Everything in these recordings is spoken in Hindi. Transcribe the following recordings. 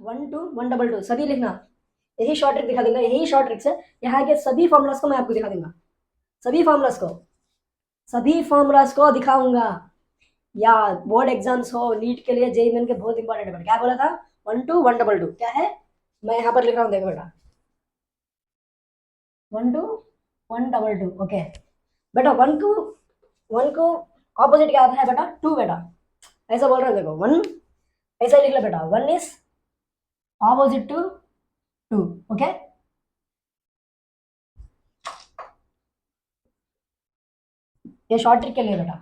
1 2 1 2 सभी लिखना। यही शॉर्ट ट्रिक दिखा दूंगा, यही शॉर्ट ट्रिक्स है। यहाँ के सभी फॉर्मूलास को मैं आपको दिखा दूंगा, सभी फॉर्मूलास को दिखाऊंगा। या बोर्ड एग्जाम्स हो, नीट के लिए, जेईई मेन के बहुत इंपॉर्टेंट है। क्या बोला था? 1 2 1 2 क्या है? मैं यहाँ पर लिख रहा हूँ, देखो बेटा, 1 2 1 2 ओके बेटा। 1 को ऑपोजिट क्या आता है बेटा? 2 बेटा। ऐसा बोल रहे हैं, देखो 1 ऐसा लिख लो बेटा, 1 इज ऑपोजिट टू 2 ओके। ये शॉर्ट ट्रिक के लिए बेटा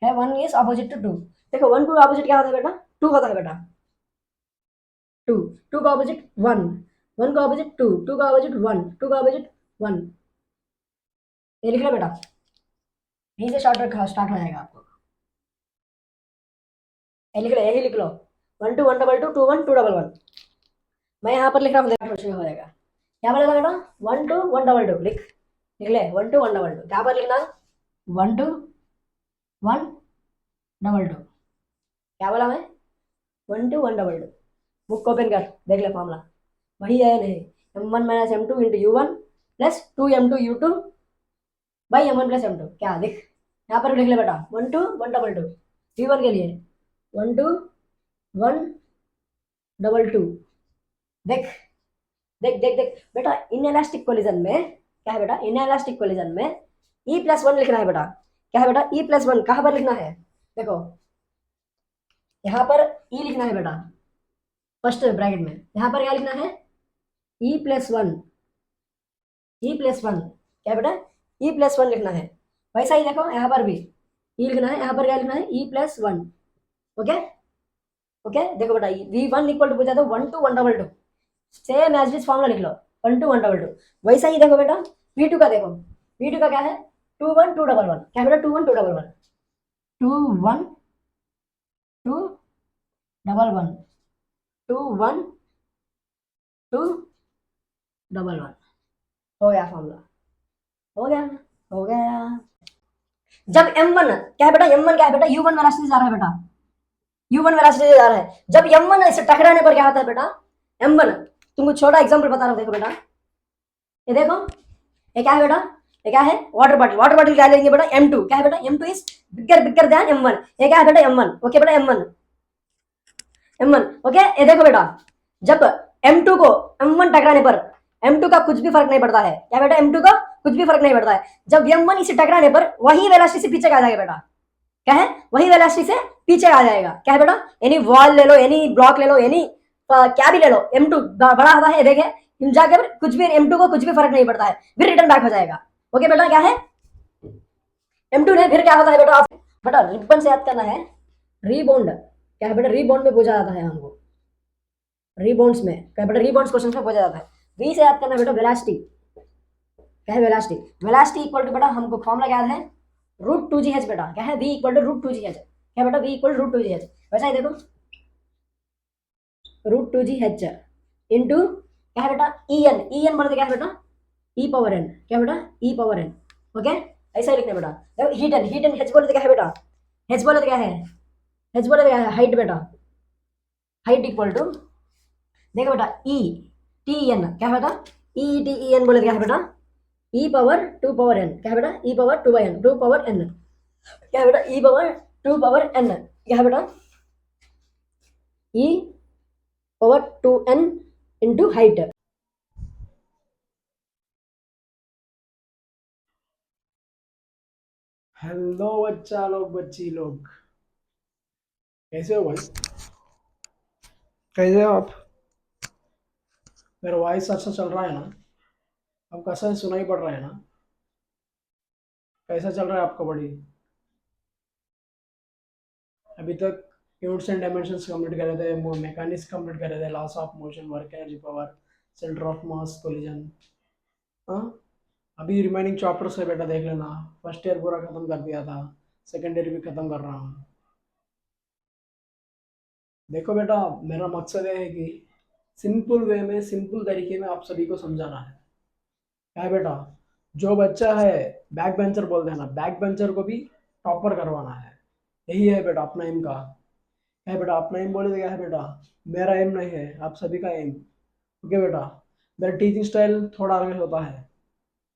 है, 1 इज ऑपोजिट टू 2। देखो 1 को ऑपोजिट क्या होता है बेटा? 2 होता है बेटा। 2 2 का ऑपोजिट 1, 1 का ऑपोजिट 2, 2 का ऑपोजिट 1, 2 का ऑपोजिट 1। ये लिख लो बेटा, यहीं से शॉर्ट ट्रिक स्टार्ट हो जाएगा आपको। ये लिख लो, यही लिख लो, 1 2 1 2 2 1 2 1 1। मैं यहाँ पर लिख रहा हूँ, देखो हो जाएगा। क्या बोलेगा बेटा? 1 2 1 2 लिख ले, 1 2 1 2 क्या पर लिखना? 1 2 1 2 क्या बोला मैं? 1 2 1 2। बुक ओपन कर, देख ले फॉर्मूला वही है नहीं? m1 minus m2 into u1 plus 2m2 u2 by m1 plus m2। क्या दिख? यहाँ पर लिख ले बेटा, 1 2 1 2 v1 के लिए 1 2 1 2 देख देख देख देख बेटा, इन इलास्टिक कोलिजन में क्या है बेटा? इन इलास्टिक कोलिजन में E+1 लिखना है बेटा। क्या है बेटा? E+1 कहाँ पर लिखना है? देखो यहाँ पर E लिखना है बेटा, फर्स्ट ब्रैकेट में। यहाँ पर क्या लिखना है? E+1, E+1 क्या बेटा? E+1 लिखना है। वैसा ही देखो यहाँ पर भी E लिखना है, यहाँ पर क्या लिखना है? E+1 okay okay. देखो बेटा, v1 इक्वल टू पूछा तो 1 2 1 2 सेम एज दिस फॉर्मूला लिख लो, 1 2 1 2। वैसा ही देखो बेटा, v2 का देखो, v2 का क्या है? 2 1 2 1 1 क्या बेटा? 2 1 2 1 1 2 1 2 1 2 1 2 1 हो गया फॉर्मूला, हो गया हो गया। जब m1 क्या है बेटा? m1 क्या है बेटा? u1 वेलोसिटी से जा रहा है बेटा, u1 वेलोसिटी से जा रहा है। जब m1 इसे टकराने पर क्या होता है बेटा? m1 तुमको छोटा एग्जांपल बता रहा हूँ, देखो बेटा, ये देखो, ये क्या है बेटा? ये क्या है? Water bottle. वाटर बॉटल क्या लेंगे बेटा? m2 क्या है बेटा? m2 is bigger than m1। ये क्या है बेटा? m1 ओके बेटा, m1 ओके। ये देखो बेटा, जब m2 को m1 टकराने पर m2 का कुछ भी फर्क नहीं पड़ता है। क्या बेटा? m2 का कुछ भी फर्क नहीं पड़ता है। जब m1 इसे टकराने पर वही वेलोसिटी से पीछे आ जाएगा बेटा। क्या है? वही वेलोसिटी से पीछे आ जाएगा। क्या है बेटा? एनी वॉल ले लो, एनी ब्लॉक ले लो, एनी क्या भी ले लो, m2 बड़ा हुआ है, देखे जाकर कुछ भी m2 को कुछ भी फर्क नहीं पड़ता है, फिर रिटर्न बैक हो जाएगा। ओके बेटा, क्या है? m2 ने फिर क्या होता है बेटा? बेटा रिबन से याद करना है, रीबाउंड क्या है बेटा? रीबाउंड में पूछा जाता है हमको, रीबाउंड्स में क्या बेटा? रीबाउंड्स क्वेश्चन में पूछा जाता है। v से याद करना बेटा, वेलोसिटी क्या है? वेलोसिटी। वेलोसिटी इक्वल टू बेटा हमको फॉर्मूला याद है, √2gh बेटा। क्या है? v equal to √2gh। क्या बेटा? v equal to √2gh। वैसा ही देखो, √2gh इंटू क्या है बेटा? en बोलते क्या है बेटा? e power n। क्या बेटा? e power n okay. ऐसा ही लिखना बेटा। देखो हीट एन h बोलते क्या है बेटा? h बोलते क्या है? h बोलते क्या है? हाइट बेटा। हाइट इक्वल टू देखो बेटा, e t n क्या है बेटा? e t e n बोले क्या है बेटा? e power 2 power n। क्या है बेटा? e power 2 n 2 power n। क्या है बेटा? e पावर 2 पावर n क्या है बेटा? e power 2n into height. Hello बच्चा लोग, बच्ची लोग, कैसे हो भाई? कैसे हो आप? मेरा वॉइस अच्छा चल रहा है ना? आपको अच्छा सुनाई पड़ रहा है ना? कैसा चल रहा है आपका बॉडी? अभी तक यूनिट्स एंड डायमेंशंस कंप्लीट कर रहे थे, मैकेनिक्स कंप्लीट कर रहे थे, loss of motion, work energy power, centre of mass, collision. हाँ, अभी रिमेनिंग चैप्टर्स है बेटा, देख लेना। फर्स्ट ईयर पूरा खत्म कर दिया था, सेकेंड ईयर भी खत्म कर रहा हूँ। देखो बेटा, मेरा मकसद ये है कि सिंपल वे में, सिंपल तरीके में आप सभी को समझाना है। क्या है बेटा? जो बच्चा है बैक बेंचर बोलते हैं ना, बैक बेंचर को भी टॉपर करवाना है। यही है बेटा अपना एम का। क्या है बेटा, अपना एम बोले तो क्या है बेटा, मेरा एम नहीं है, आप सभी का एम। ओके बेटा, मेरा टीचिंग स्टाइल थोड़ा अलग होता है,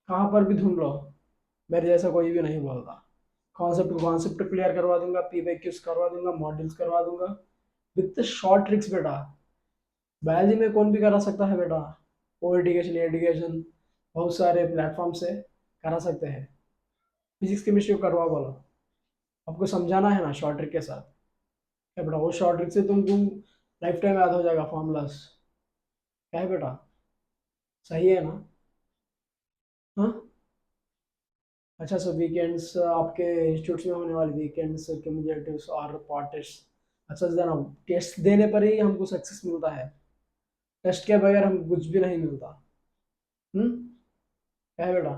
कहाँ पर भी ढूंढ लो, मेरे जैसा कोई भी नहीं बोलता। कॉन्सेप्ट कॉन्सेप्ट क्लियर करवा दूंगा, पीवाईक्यूज करवा दूंगा, मॉडल्स करवा दूंगा विथ शॉर्ट ट्रिक्स बेटा। बायोलॉजी में कौन भी करा सकता है बेटा, ओ एडुकेशन एडुकेशन बहुत सारे प्लेटफॉर्म से करा सकते हैं। फिजिक्स केमिस्ट्री को करवा बोलो, आपको समझाना है ना शॉर्ट ट्रिक के साथ। क्या बेटा, वो शॉर्ट ट्रिक से तुम लाइफ टाइम याद हो जाएगा फॉर्मूलास। क्या है बेटा, सही है ना? हाँ। अच्छा, सो वीकेंड्स आपके इंस्टीट्यूट्स में होने वाले वीकेंड्स क्यूमुलेटिव्स और पार्ट टेस्ट अच्छा से देना। टेस्ट देने पर ही हमको सक्सेस मिलता है, टेस्ट के बगैर हमको कुछ भी नहीं मिलता। क्या है बेटा?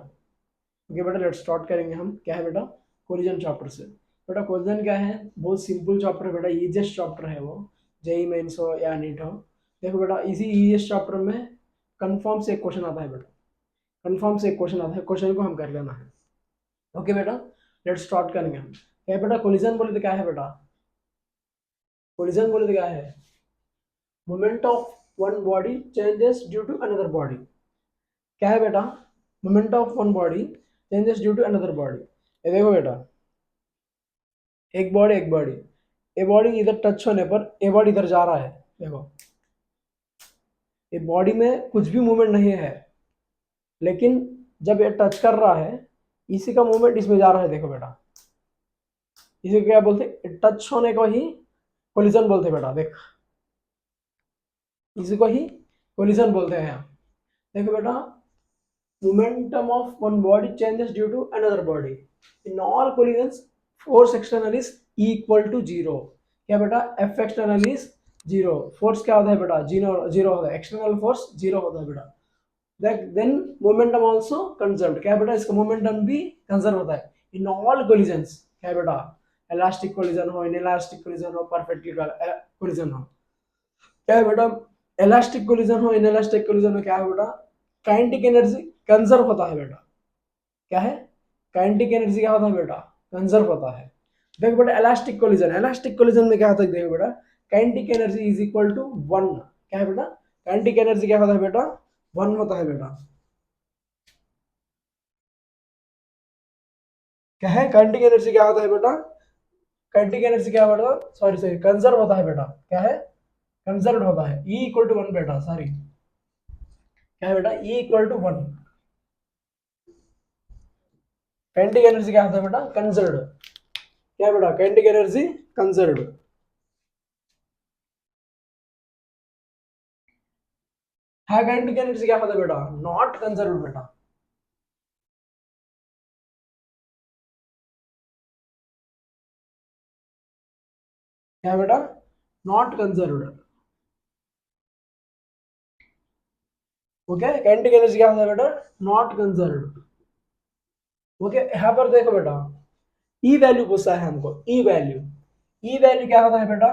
ओके बेटा, लेट्स स्टार्ट करेंगे हम। क्या है बेटा, कोलिजन चैप्टर से। बेटा कोलिजन क्या है, बहुत सिंपल चैप्टर है बेटा, इजीएस्ट चैप्टर है वो, जेई मेंस हो या नीट हो। देखो बेटा, इसी इजीएस्ट चैप्टर में कंफर्म से एक क्वेश्चन आता है बेटा, कंफर्म से एक क्वेश्चन आता है, क्वेश्चन को हम कर लेना है। ओके बेटा, लेट्स स्टार्ट करेंगे हम। क्या है बेटा, कोलिजन बोले तो क्या है बेटा, कोलिजन बोले तो क्या है, moment of one body changes due to another body. क्या है बेटा, moment of one body changes due to another body. ये देखो बेटा, एक बॉडी ये बॉडी इधर टच होने पर ये बॉडी इधर जा रहा है। देखो, ये बॉडी में कुछ भी मूवमेंट नहीं है, लेकिन जब ये टच कर रहा है, इसी का मूवमेंट इसमें जा रहा है। देखो बेटा, इसे क्या बोलते, टच होने को ही कोलिजन बोलते हैं बेटा। देख, इसी को ही कोलिजन बोलते हैं यहाँ। देखो बेटा, momentum of one body changes due to another body. In all collisions, force external is equal to zero. क्या बेटा, F external is zero. Force क्या होता है बेटा, जीरो होता है, external force जीरो होता है बेटा। Then momentum also conserved. क्या बेटा, इसका momentum भी conserve होता है in all collisions। क्या बेटा, elastic collision हो, inelastic collision हो, perfectly collision हो। क्या है बेटा, इलास्टिक कोलिजन हो, इनइलास्टिक कोलिजन हो, क्या है बेटा, काइनेटिक एनर्जी कंजर्व होता है बेटा। क्या है, काइनेटिक एनर्जी क्या होता है बेटा, कंजर्व होता है। देखो बेटा, इलास्टिक कोलिजन में क्या होता है, देखो बेटा, kinetic energy is equal to one. क्या है बेटा, काइनेटिक एनर्जी क्या होता है बेटा, वन होता है बेटा। क्या है, काइनेटिक एनर्जी क्या होता है बेटा, काइनेटिक एनर्जी क्या बेटा, सॉरी कंजर्व होता है बेटा। क्या है, कंजर्व होता है, ई इक्वल टू वन बेटा, सॉरी। क्या है बेटा, E equal to one. Kinetic energy क्या होता है बेटा, कंजर्व्ड। क्या बेटा, काइनेटिक एनर्जी कंजर्व्ड। हाँ, काइनेटिक एनर्जी क्या होता है बेटा, नॉट कंजर्व्ड बेटा। क्या बेटा, not conserved. Okay, kinetic energy क्या होता है बेटा, नॉट कंजर्व्ड। ओके, यहाँ पर देखो बेटा, ई वैल्यू पूछता है हमको, ई वैल्यू। ई वैल्यू क्या होता है बेटा,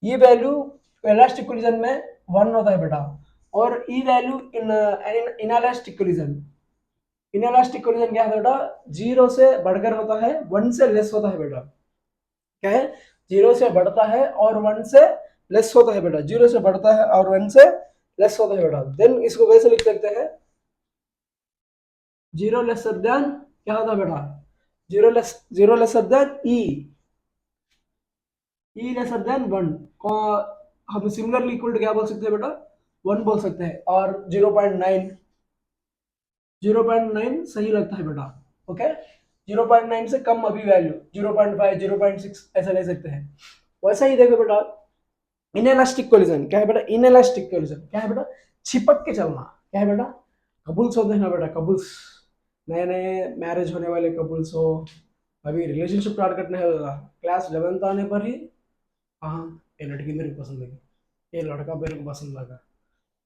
ई वैल्यू इलास्टिक कोलिजन में वन होता है बेटा, और ई value in inelastic collision, inelastic collision क्या है बेटा, जीरो से बढ़कर होता है, वन से लेस होता है बेटा। क्या है, जीरो से बढ़ता है और वन से लेस होता है बेटा, जीरो से बढ़ता है और वन से लेस होता है बेटा। देन इसको कैसे लिख सकते हैं, जीरो लेसर देन क्या होता है बेटा, जीरो लेसर देन ई लेसर देन वन को हम सिमिलरली इक्वल टू क्या बोल सकते हैं बेटा, वन बोल सकते हैं। और 0.9 सही लगता है बेटा। ओके, 0.9 से कम अभी वैल्यू 0.5 0.6 ऐसा ले सकते हैं। वैसा ही देखो बेटा, इनएलास्टिक कोलिजन क्या है बेटा, इनएलास्टिक कोलिजन क्या है बेटा, चिपक के चलना। क्या है बेटा, कबुल्स होते हैं ना बेटा, कबुल्स, नए नए मैरिज होने वाले कबुल्स हो, अभी रिलेशनशिप स्टार्ट करने होगा, क्लास 11th आने पर ही, हाँ ये लड़की मेरे को पसंद लगी, ये लड़का मेरे को पसंद लगा,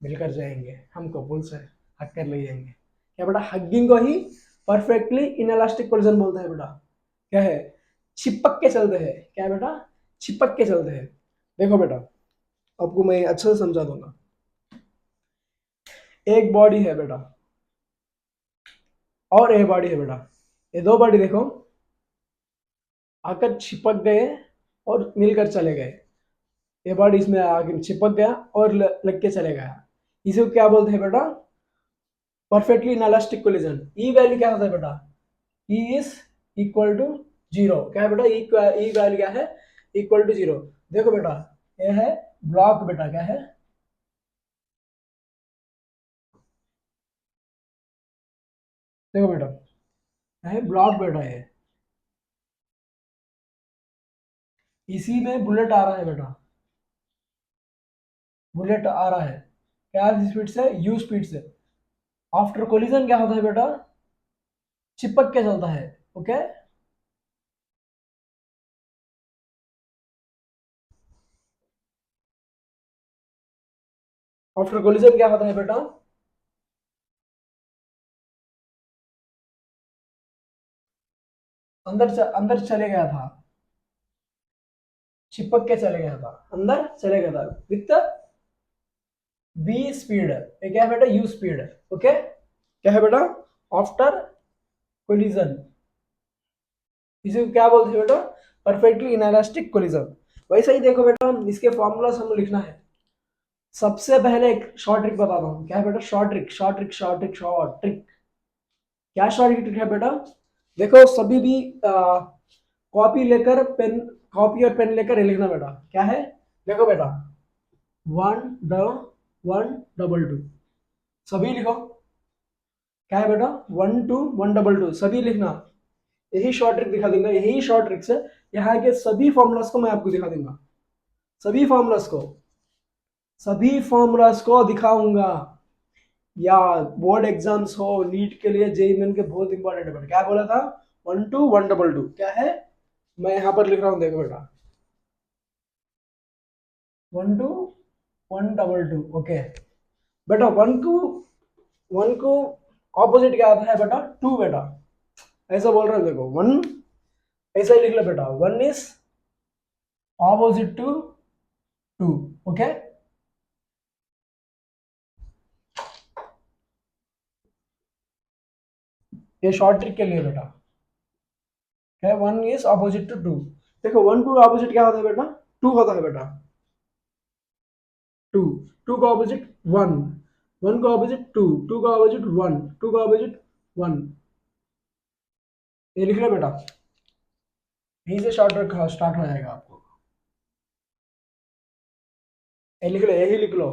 मिलकर जाएंगे, हम कबुल्स है, हक कर ले जाएंगे। क्या बेटा, हगिंग को ही परफेक्टली इनएलास्टिक कोलिजन बोलते हैं बेटा। क्या है, चिपक के चलते हैं। क्या है बेटा, चिपक के चलते हैं। देखो बेटा, आपको मैं अच्छे से समझा दूंगा। एक बॉडी है बेटा और एक बॉडी है बेटा, ये दो बॉडी देखो आकर चिपक गए और मिलकर चले गए, ये बॉडी इसमें आगे चिपक गया और लग के चले गया, इसे क्या बोलते हैं बेटा? Perfectly inelastic collision. E value क्या होता है बेटा? E is equal to zero. क्या है बेटा? ई वैल्यू क्या है? Equal to zero. देखो बेटा, ये है ब्लॉक बेटा, क्या है? देखो बेटा, क्या है? ब्लॉक बेटा है। इसी में बुलेट आ रहा है बेटा, बुलेट आ रहा है क्या स्पीड से? यू स्पीड से। आफ्टर कोलिजन क्या होता है बेटा? चिपक के चलता है। ओके, आफ्टर कोलिजन क्या होता है बेटा? अंदर चले गया था, चिपक के चले गया था, अंदर चले गया था विथ वी स्पीड। ये क्या है बेटा? You speed. ओके, क्या है बेटा? आफ्टर कोलिजन, इसे क्या बोलते हैं बेटा? Perfectly inelastic collision. वैसे ही देखो बेटा, इसके फॉर्मूलाज हम लिखना है। सबसे पहले एक शॉर्ट ट्रिक बताता हूँ। क्या है बेटा? Short trick, short trick, short trick, short trick. क्या शॉर्ट ट्रिक है बेटा? देखो, सभी भी कॉपी लेकर पेन, कॉपी और पेन लेकर लिखना बेटा। क्या है? देखो बेटा, वन ड वन डबल टू, सभी लिखो। क्या है बेटा? One two one double to, सभी लिखना। यही शॉर्ट ट्रिक दिखा दूंगा, यही शॉर्ट ट्रिक से यहाँ के सभी फॉर्मूलास को मैं आपको दिखा दूंगा। सभी फॉर्मूलास को, सभी फॉर्मूलास को दिखाऊंगा। या बोर्ड एग्जाम्स हो, नीट के लिए, जेई मेन के, बहुत इंपॉर्टेंट है बेटा। क्या बोला था? One two one double to. क्या है? मैं यहाँ पर लिख रहा हूँ, देखो बेटा, one two one double to. Okay बेटा, वन को ऑपोजिट क्या आता है बेटा? टू बेटा। ऐसा बोल रहा हूँ, देखो, वन ऐसा ही लिख लो बेटा, one is opposite to two. Okay, ये शॉर्ट ट्रिक के लिए बेटा। क्या है? One is opposite to two. देखो, वन टू ऑपोजिट क्या होता है बेटा? टू होता है बेटा। टू, टू का ऑपोजिट वन, वन का ऑपोजिट टू, टू का ऑपोजिट वन, टू का ऑपोजिट वन। ये लिख लो बेटा, यहीं से शॉर्ट ट्रिक स्टार्ट हो जाएगा आपको। ये लिख लो, यही लिख लो,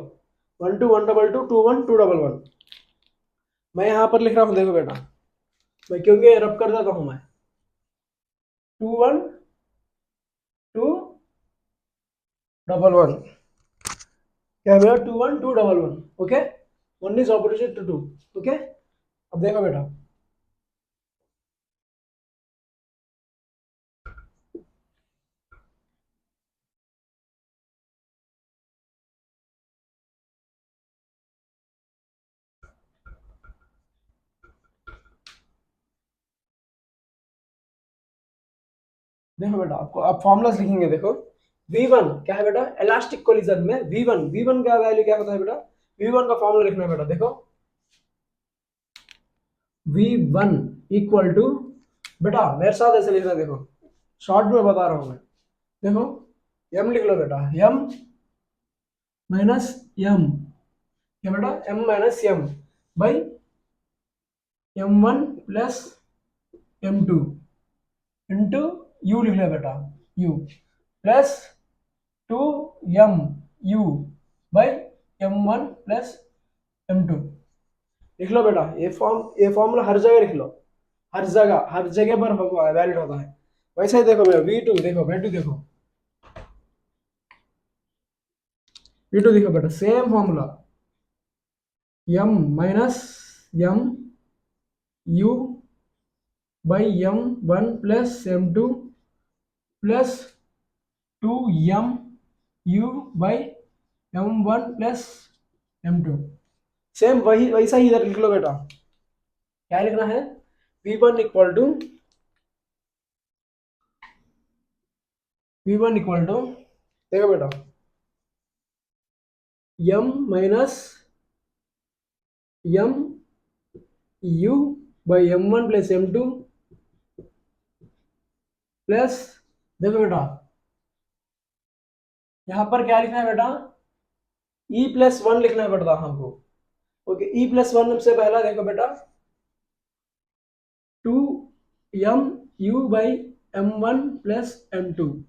one two one double two, two one two double one. मैं यहाँ पर लिख रहा हूँ, देखो बेटा, मैं क्योंकि रब कर देता हूँ मैं। Two one two double one. क्या है बेटा? Two one two double one. Okay, one is opposite to two. Okay, अब देखो बेटा, देखो बेटा, आपको आप फॉर्मुलास लिखेंगे। देखो, V1 क्या है बेटा? इलास्टिक कोलिजन में V1 का वैल्यू क्या होता है बेटा? V1 का फॉर्मूला लिखना है बेटा। देखो, V1 इक्वल टू, बेटा मेरे साथ ऐसे लिखना है, देखो शॉर्ट में बता रहा हूं मैं। देखो, m लिख लो बेटा, m माइनस m। क्या बेटा? m minus m by m1 plus m2 into u लिख लो बेटा, u plus two m u by m1 plus m2। लिख लो बेटा, ये फॉर्मूला हर जगह लिख लो, हर जगह पर वैलिड होता है। वैसे ही देखो बेटा, V2 देखो, V2 देखो, V2 देखो बेटा, same formula, m minus m u by m1 plus m2 plus two m u by m1 plus m2। Same वही वैसा ही इधर लिख लो बेटा। क्या लिखना है? V1 equal to, V1 equal to, देखो बेटा, m minus m u by m1 plus m2 plus, देखो बेटा, यहाँ पर क्या लिखना है बेटा, E+1 लिखना है बेटा हमको। ओके, E+1 से पहला देखो बेटा 2mu/m1 + m2।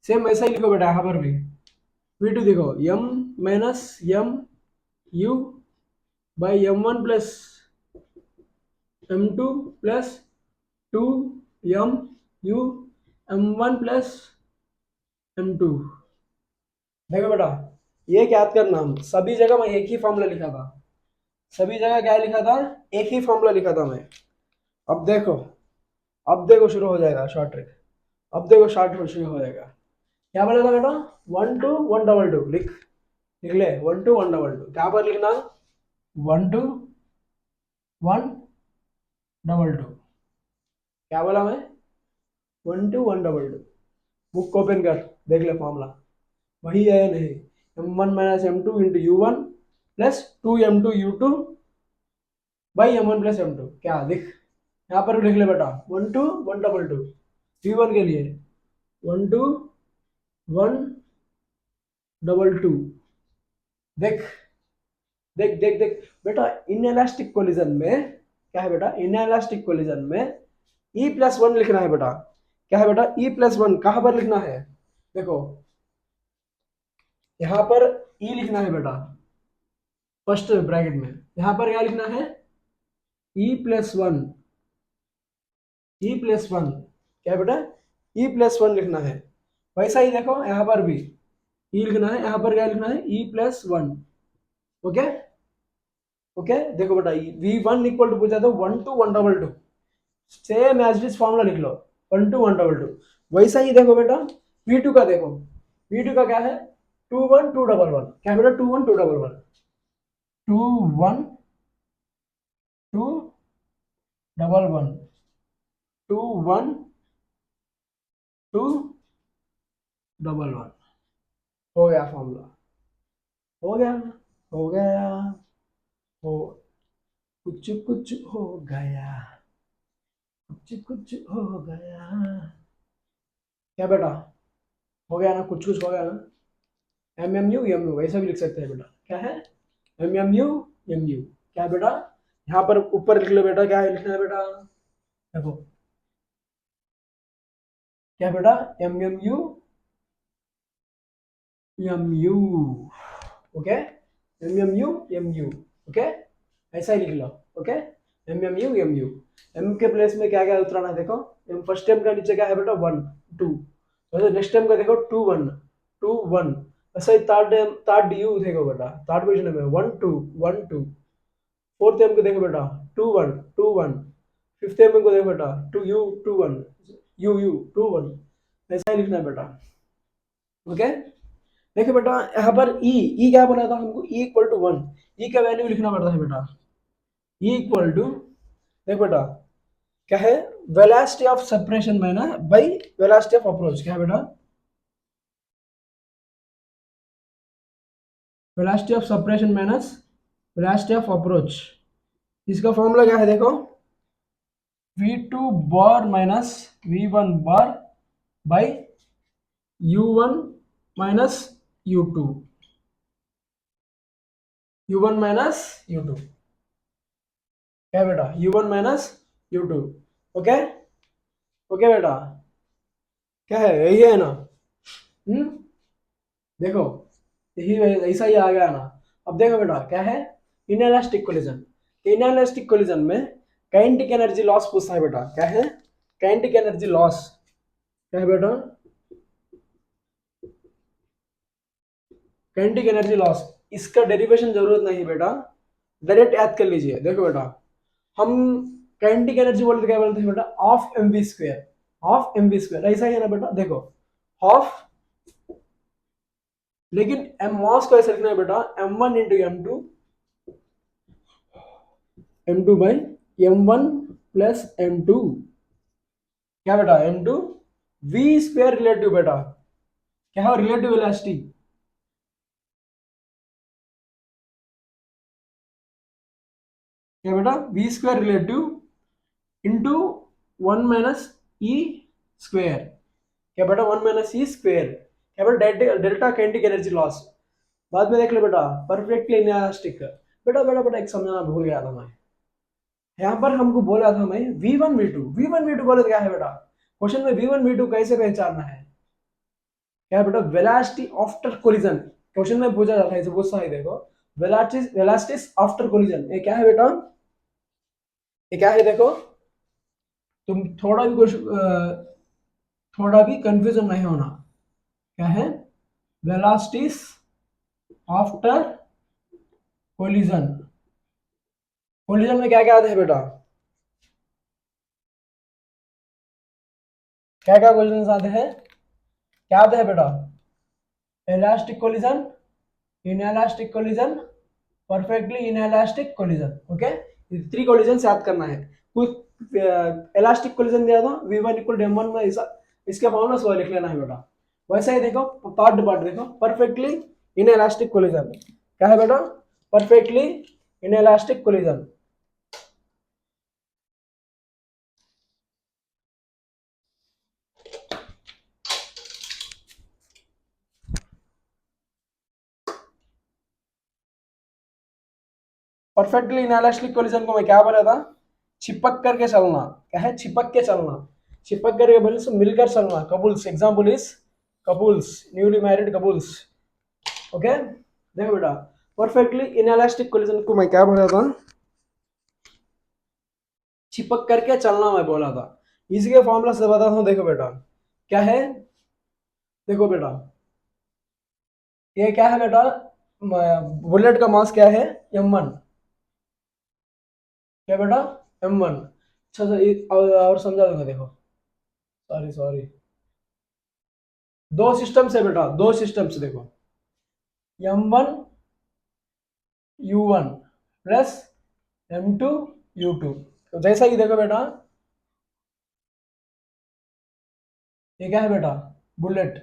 सेम ऐसा ही लिखो बेटा यहाँ पर भी। V2 देखो m-m(u/m1 + m2 + 2m(u/m1 + m2)। देखो बेटा, ये याद करना, हम सभी जगह मैं एक ही फॉर्मूला लिखा था, सभी जगह क्या लिखा था, एक ही फॉर्मूला लिखा था मैं। अब देखो, अब देखो शुरू हो जाएगा शॉर्ट ट्रिक। अब देखो शॉर्ट शुरू हो जाएगा। क्या बोलेगा बेटा, 1 2 1 2 2 लिख ले, 1 2 1 2 2 क्या पर लिखना, 1 2 1 2 2। क्या बोला मैं, 1 2 1 2 2। बुक को ओपन कर, देख ले फॉर्मूला वही है या नहीं। m1 - m2 × u1 + 2m2u2/m1 + m2। क्या लिख, यहाँ पर भी लिख ले बेटा, 1 2 1 2 2 v1 के लिए 1 2 1 2 2। देख देख देख देख बेटा, इनएलास्टिक कोलिजन में क्या है बेटा, इनएलास्टिक कोलिजन में E+1 लिखना है बेटा। क्या है बेटा, E+1 कहाँ पर लिखना है, देखो यहाँ पर E लिखना है बेटा फर्स्ट ब्रैकेट में। यहाँ पर क्या लिखना है, E+1, E+1 क्या है बेटा, E+1 लिखना है। वैसा ही देखो यहाँ पर भी E लिखना है, यहाँ पर क्या लिखना है, E+1। ओके ओके, देखो बेटा V1 = पूछा तो 1 2 1 2 2, सेम एज दिस फॉर्मूला लिख लो, 1 2 1 2 2। वैसा ही देखो बेटा V2 का, देखो V2 का क्या है, 2 1 2 1 1। क्या है बेटा, 2 1 2 1 1, 2 1 2 1 1, 2 1 2 1 1। हो गया फॉर्मूला, हो गया, हो गया, हो कुछ कुछ हो गया, कुछ कुछ हो गया। क्या बेटा, हो गया ना, कुछ कुछ हो गया ना। MMU ऐसा भी लिख सकते हैं बेटा, क्या है, MMU क्या है बेटा, यहाँ पर ऊपर लिख लो बेटा, क्या है लिखना है बेटा, देखो क्या बेटा, MMU ओके, MMU ओके, ऐसा ही लिख लो। ओके, MMU M के प्लेस में क्या क्या उतराना है, देखो फर्स्ट टर्म का नीचे क्या है बेटा, 1 2, वैसे नेक्स्ट टर्म का देखो 2 1 2 1, ऐसा ही थर्ड यू देखो बेटा, थर्ड पोजीशन में 1 2 1 2। फोर्थ टर्म को देखो बेटा 2 1 2 1। फिफ्थ टर्म को देखो बेटा 2 यू 2 1 यू 2 1। ऐसा ही लिखना है बेटा। ओके, देखो बेटा यहाँ पर ई क्या बना था हमको, E = 1, ई का वैल्यू लिखना पड़ता है बेटा। E देखो बेटा क्या है, वेलोसिटी ऑफ सेपरेशन में ना बाई वेलोसिटी ऑफ अप्रोच। क्या है बेटा, velocity of separation minus velocity of approach. इसका फॉर्मूला क्या है, देखो V2 bar minus V1 bar by U1 minus U2, U1 minus U2। क्या है बेटा, U1 minus U2। Okay okay बेटा, क्या है, यही है ना। देखो यही ऐसा ही आ गया ना। अब देखो बेटा क्या है, इनएलास्टिक कोलिजन। इनएलास्टिक कोलिजन में काइनेटिक एनर्जी लॉस पूछता है बेटा। क्या है, काइनेटिक एनर्जी लॉस। क्या है बेटा, काइनेटिक एनर्जी लॉस। इसका डेरिवेशन जरूरत नहीं बेटा, डायरेक्ट याद कर लीजिए। देखो बेटा हम काइनेटिक एनर्जी बोलते क्या बोलते हैं बेटा, हाफ mv², हाफ mv²। ऐसा ही है ना बेटा, देखो हाफ, लेकिन m मास को ऐसे लिखना है बेटा, m1 × m2 + m2। क्या बेटा, m2 v² रिलेटिव बेटा, क्या है रिलेटिव वेलोसिटी। क्या बेटा, v² रिलेटिव इंटू 1 - e²। क्या बेटा, 1 - e²। केवल डेल्टा काइनेटिक एनर्जी लॉस। बाद में देख लो बेटा परफेक्टली इनएलास्टिक। बेटा बेटा बेटा एक समझाना भूल गया था मैं, यहाँ पर हमको बोला था मैं V1 V2 बोले तो क्या है बेटा, क्वेश्चन में V1 V2 कैसे पहचानना है, क्या है बेटा, वेलोसिटी आफ्टर कोलिजन। क्वेश्चन में पूछा जाता है, इसे पूछता है देखो, वेलोसिटी आफ्टर कोलिजन, ये क्या है बेटा, ये क्या है देखो, तुम थोड़ा भी कंफ्यूजन नहीं होना, क्या है, वेलोसिटीज आफ्टर कोलिजन। कोलिजन में क्या क्या आते हैं बेटा, क्या क्या कोलिजन आते हैं, क्या आते हैं बेटा, elastic collision, inelastic collision, perfectly inelastic collision. Okay, ये 3 कोलिजन याद करना है। कुछ इलास्टिक कोलिजन दिया था V1 इक्वल M1 में, इसके फॉर्मूला वो लिख लेना है बेटा। वैसे ही देखो थर्ड पार्ट देखो, परफेक्टली इनएलास्टिक कोलिजन क्या है बेटा, perfectly inelastic collision. Perfectly inelastic collision को मैं क्या बोला था, चिपक करके चलना, क्या है, चिपक के चलना, चिपक करके बोले तो मिलकर चलना। Couples, example is couples, newly married couples. Okay, देखो बेटा परफेक्टली इनएलास्टिक कोलिजन को मैं क्या बोला था, चिपक करके चलना मैं बोला था। इसी के फॉर्मूला से बताता हूँ, देखो बेटा क्या है, देखो बेटा ये क्या है बेटा, बुलेट का मास क्या है, M1, क्या बेटा, M1। अच्छा अच्छा, और समझा दूंगा देखो, सॉरी सॉरी, दो सिस्टम्स है बेटा, दो सिस्टम्स देखो, M1 U1 plus M2 U2। तो जैसा कि देखो बेटा, ये क्या है बेटा, बुलेट,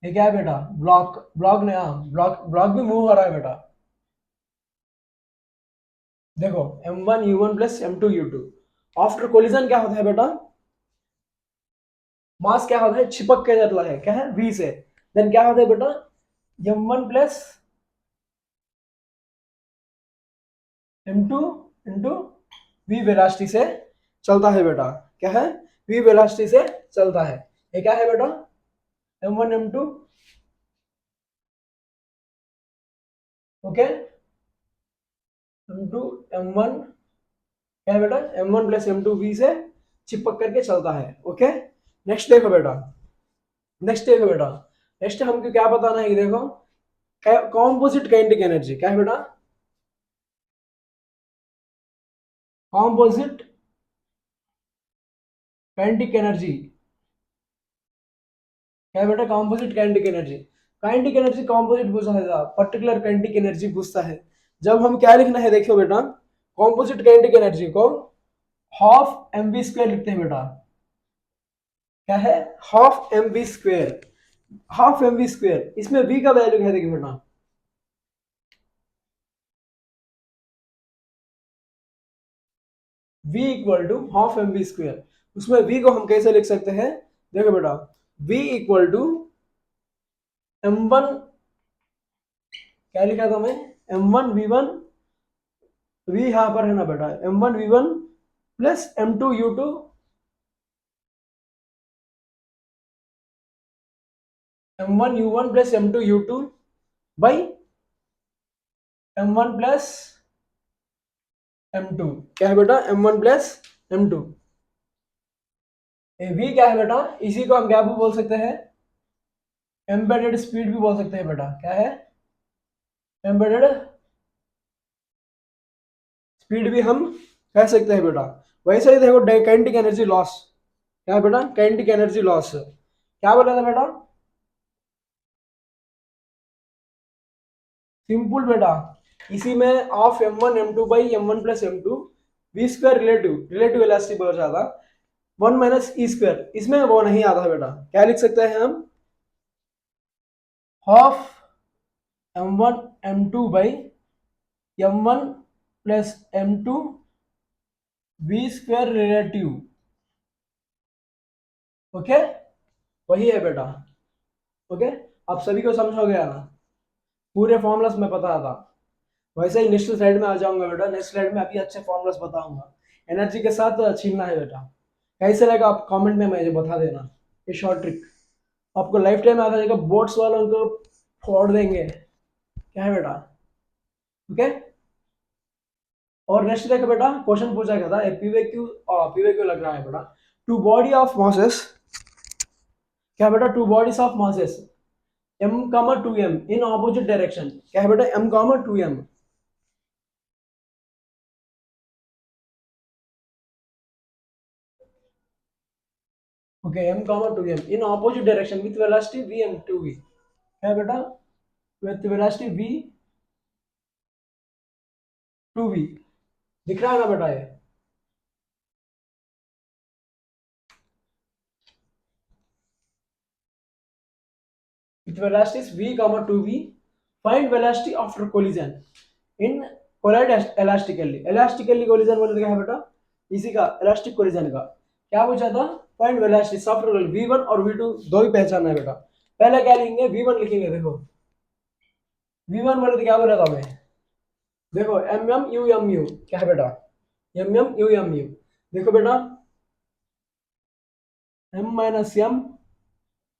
ये क्या है बेटा, ब्लॉक, ब्लॉक नया ब्लॉक, ब्लॉक भी मूव हो रहा है बेटा। देखो M1 U1 plus M2 U2, after collision क्या होता है बेटा, मास क्या होता है, चिपक के चलता है, क्या है, V से। देन क्या होता है बेटा, M1 plus M2 into V velocity से चलता है बेटा, क्या है, V वेलोसिटी से चलता है। ये क्या है बेटा, M1 M2। Okay, M2 M1 क्या है बेटा, M1 प्लस M2 V से चिपक करके चलता है। ओके, नेक्स्ट देखो बेटा, नेक्स्ट देखो बेटा, नेक्स्ट हमको क्या बताना है, देखो कॉम्पोजिट काइनेटिक एनर्जी क्या है बेटा, कॉम्पोजिट काइनेटिक एनर्जी क्या है बेटा, composite kinetic energy. Kinetic energy composite पूछा है, पर्टिकुलर काइनेटिक एनर्जी पूछता है। जब हम क्या लिखना है देखो बेटा, कॉम्पोजिट काइनेटिक एनर्जी को हाफ mv² लिखते हैं बेटा, क्या है, हाफ mv², हाफ mv²। इसमें v का वैल्यू है देखिए बेटा, v equal to half mv²। उसमें v को हम कैसे लिख सकते हैं, देखो बेटा, v इक्वल टू m1, क्या लिखा था मैं, m1 v1, v यहां पर है ना बेटा, m1 v1 plus m2 u2, m1 u1 plus m2 u2 by m1 plus m2, क्या है बेटा, m1 प्लस m2। v क्या है बेटा, इसी को हम क्या भी बोल सकते हैं, एम्बेडेड स्पीड भी बोल सकते हैं बेटा, क्या है, एम्बेडेड स्पीड भी हम कह सकते हैं बेटा। वैसे ही देखो काइनेटिक एनर्जी लॉस, क्या है बेटा, काइनेटिक एनर्जी लॉस क्या बोला था बेटा, सिंपल बेटा, इसी में of M1 M2 by M1 plus M2 V² relative, relative velocity बोला जाता, 1 माइनस E², इसमें वो नहीं आता बेटा, क्या लिख सकते हैं हम, half M1 M2 by M1 plus M2 V² relative. Okay, वही है बेटा। ओके, आप सभी को समझ हो गया ना, पूरे फॉर्मूलास मैं बता था। वैसे ही नेक्स्ट स्लाइड में आ जाऊंगा बेटा, नेक्स्ट स्लाइड में अभी अच्छे फॉर्मूलास बताऊंगा, एनर्जी के साथ छीनना है बेटा। कैसे लगा आप कमेंट में मुझे बता देना। ये शॉर्ट ट्रिक आपको लाइफ टाइम याद रहेगा, बोर्ड्स वालों को फोड़ देंगे, क्या है बेटा, ओके। और नेक्स्ट देखो बेटा, क्वेश्चन पूछा गया था पीवीक्यू, पीवीक्यू लग रहा है बेटा, टू बॉडी ऑफ मासेस, क्या बेटा, two bodies of masses m, 2m in opposite direction, क्या है बेटा, m, 2m, okay, m, 2m in opposite direction with velocity v and 2v, क्या है बेटा, विथ वेलोसिटी v 2v, दिख रहा है ना बेटा ये, with velocities v, 2v, find velocity after collision in collide elastically, elastically collision बोले तो क्या है बेटा, इसी का elastic collision का क्या पूछा था, find velocity after v1 और v2 दो ही पहचानना है बेटा। पहले क्या लिखेंगे, v1 लिखेंगे, देखो v1 बोले तो क्या बोला था मैं, देखो M M U M U, क्या है बेटा, M M U M U, देखो बेटा m minus M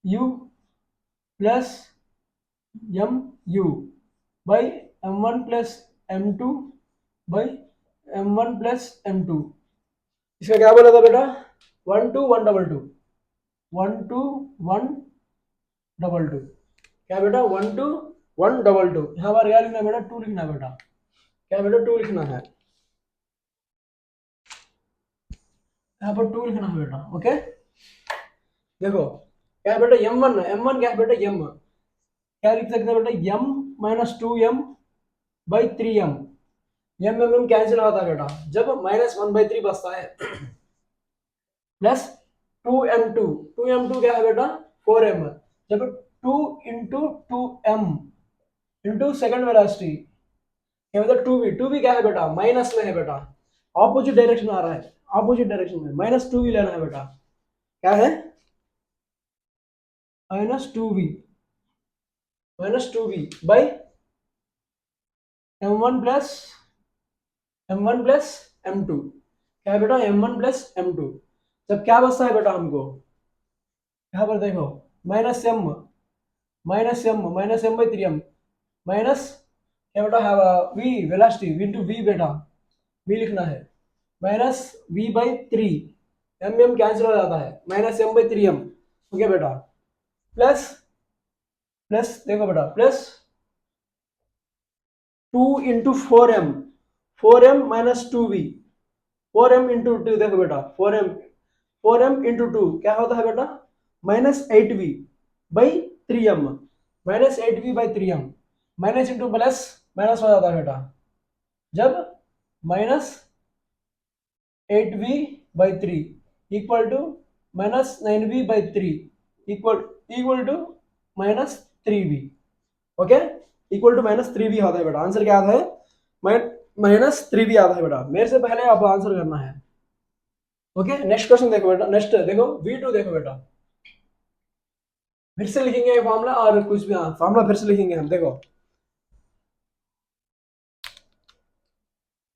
U plus M U by m1 plus m2 by m1 plus m2, इसका क्या बोला था बेटा, 1 2 1 डबल 2, 1 2 1 डबल 2, क्या बेटा 1 2 1 डबल 2, यहाँ पर क्या लिखना है बेटा, 2 लिखना है बेटा, क्या बेटा 2 लिखना है, यहाँ पर 2 लिखना है बेटा, ओके। देखो क्या है बेटा, m1, m1 क्या है बेटा, m, क्या लिख सकते हैं बेटा, m minus 2m by 3m, M M M cancel होता है बेटा, जब -1/3 बचता है, प्लस 2m2, 2m2 क्या है बेटा 4m, जब 2 into 2m into second velocity, क्या बेटा 2v, 2v क्या है बेटा, माइनस में है बेटा, ऑपोजिट डायरेक्शन आ रहा है, ऑपोजिट डायरेक्शन में माइनस 2v लेना है बेटा, क्या है -2v, -2v by m1 plus m2, क्या है बेटा m1 प्लस m2, जब क्या बचता है बेटा हमको, यहाँ पर देखो minus m by 3m minus, क्या बेटा v velocity v into v बेटा, v लिखना है, minus v by 3, m m cancel हो जाता है, minus m by 3m, okay बेटा, प्लस प्लस देखो बेटा plus 2 into 4m, 4m minus 2v, 4m into 2, देखो बेटा 4m इंटू 2 क्या होता है बेटा, minus 8v by 3m, minus 8v by 3m, minus into plus minus हो जाता है बेटा, जब minus 8v by 3 equal to minus 9v by 3 equal to minus 3v, okay, equal to minus 3v आता है बेटा, आंसर क्या आता है, माइनस 3v आता है बेटा, मेरे से पहले आपको आंसर करना है, ओके। नेक्स्ट क्वेश्चन देखो बेटा, नेक्स्ट देखो v2, देखो बेटा फिर से लिखेंगे फॉर्मूला, और कुछ भी, हाँ फॉर्मूला फिर से लिखेंगे हम, देखो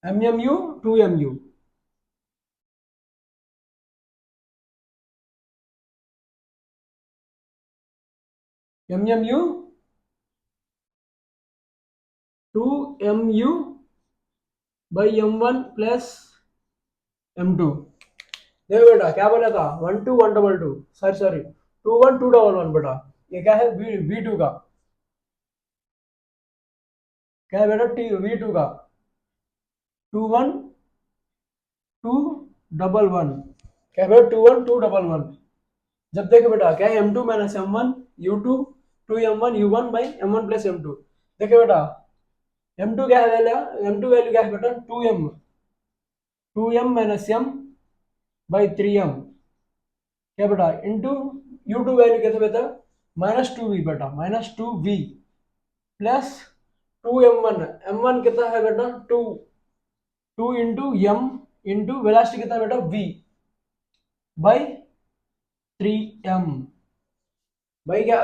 MMU 2MU, MMU 2MU by m1 plus m2, देखो बेटा क्या बोला था, 1 2 1 डबल 2, सॉरी 2 1 2 डबल 1 बेटा, ये क्या है v2 का, क्या है बेटा v2 का 2 1 2 डबल 1, क्या है बेटा 2 1 2 डबल 1, जब देखो बेटा क्या है m2 minus m1 u2 2m1 u1 by m1 plus m2, देखो बेटा m2 क्या है वैल्यू, m2 वैल्यू क्या है बेटा 2m minus m by 3m, क्या बेटा इंटू u2 वैल्यू कैसे बेटा -2v बेटा, -2v प्लस 2m1, m1 कितना है बेटा 2, 2 इंटू m इंटू वेलोसिटी कितना बेटा v बाई 3m, भाई क्या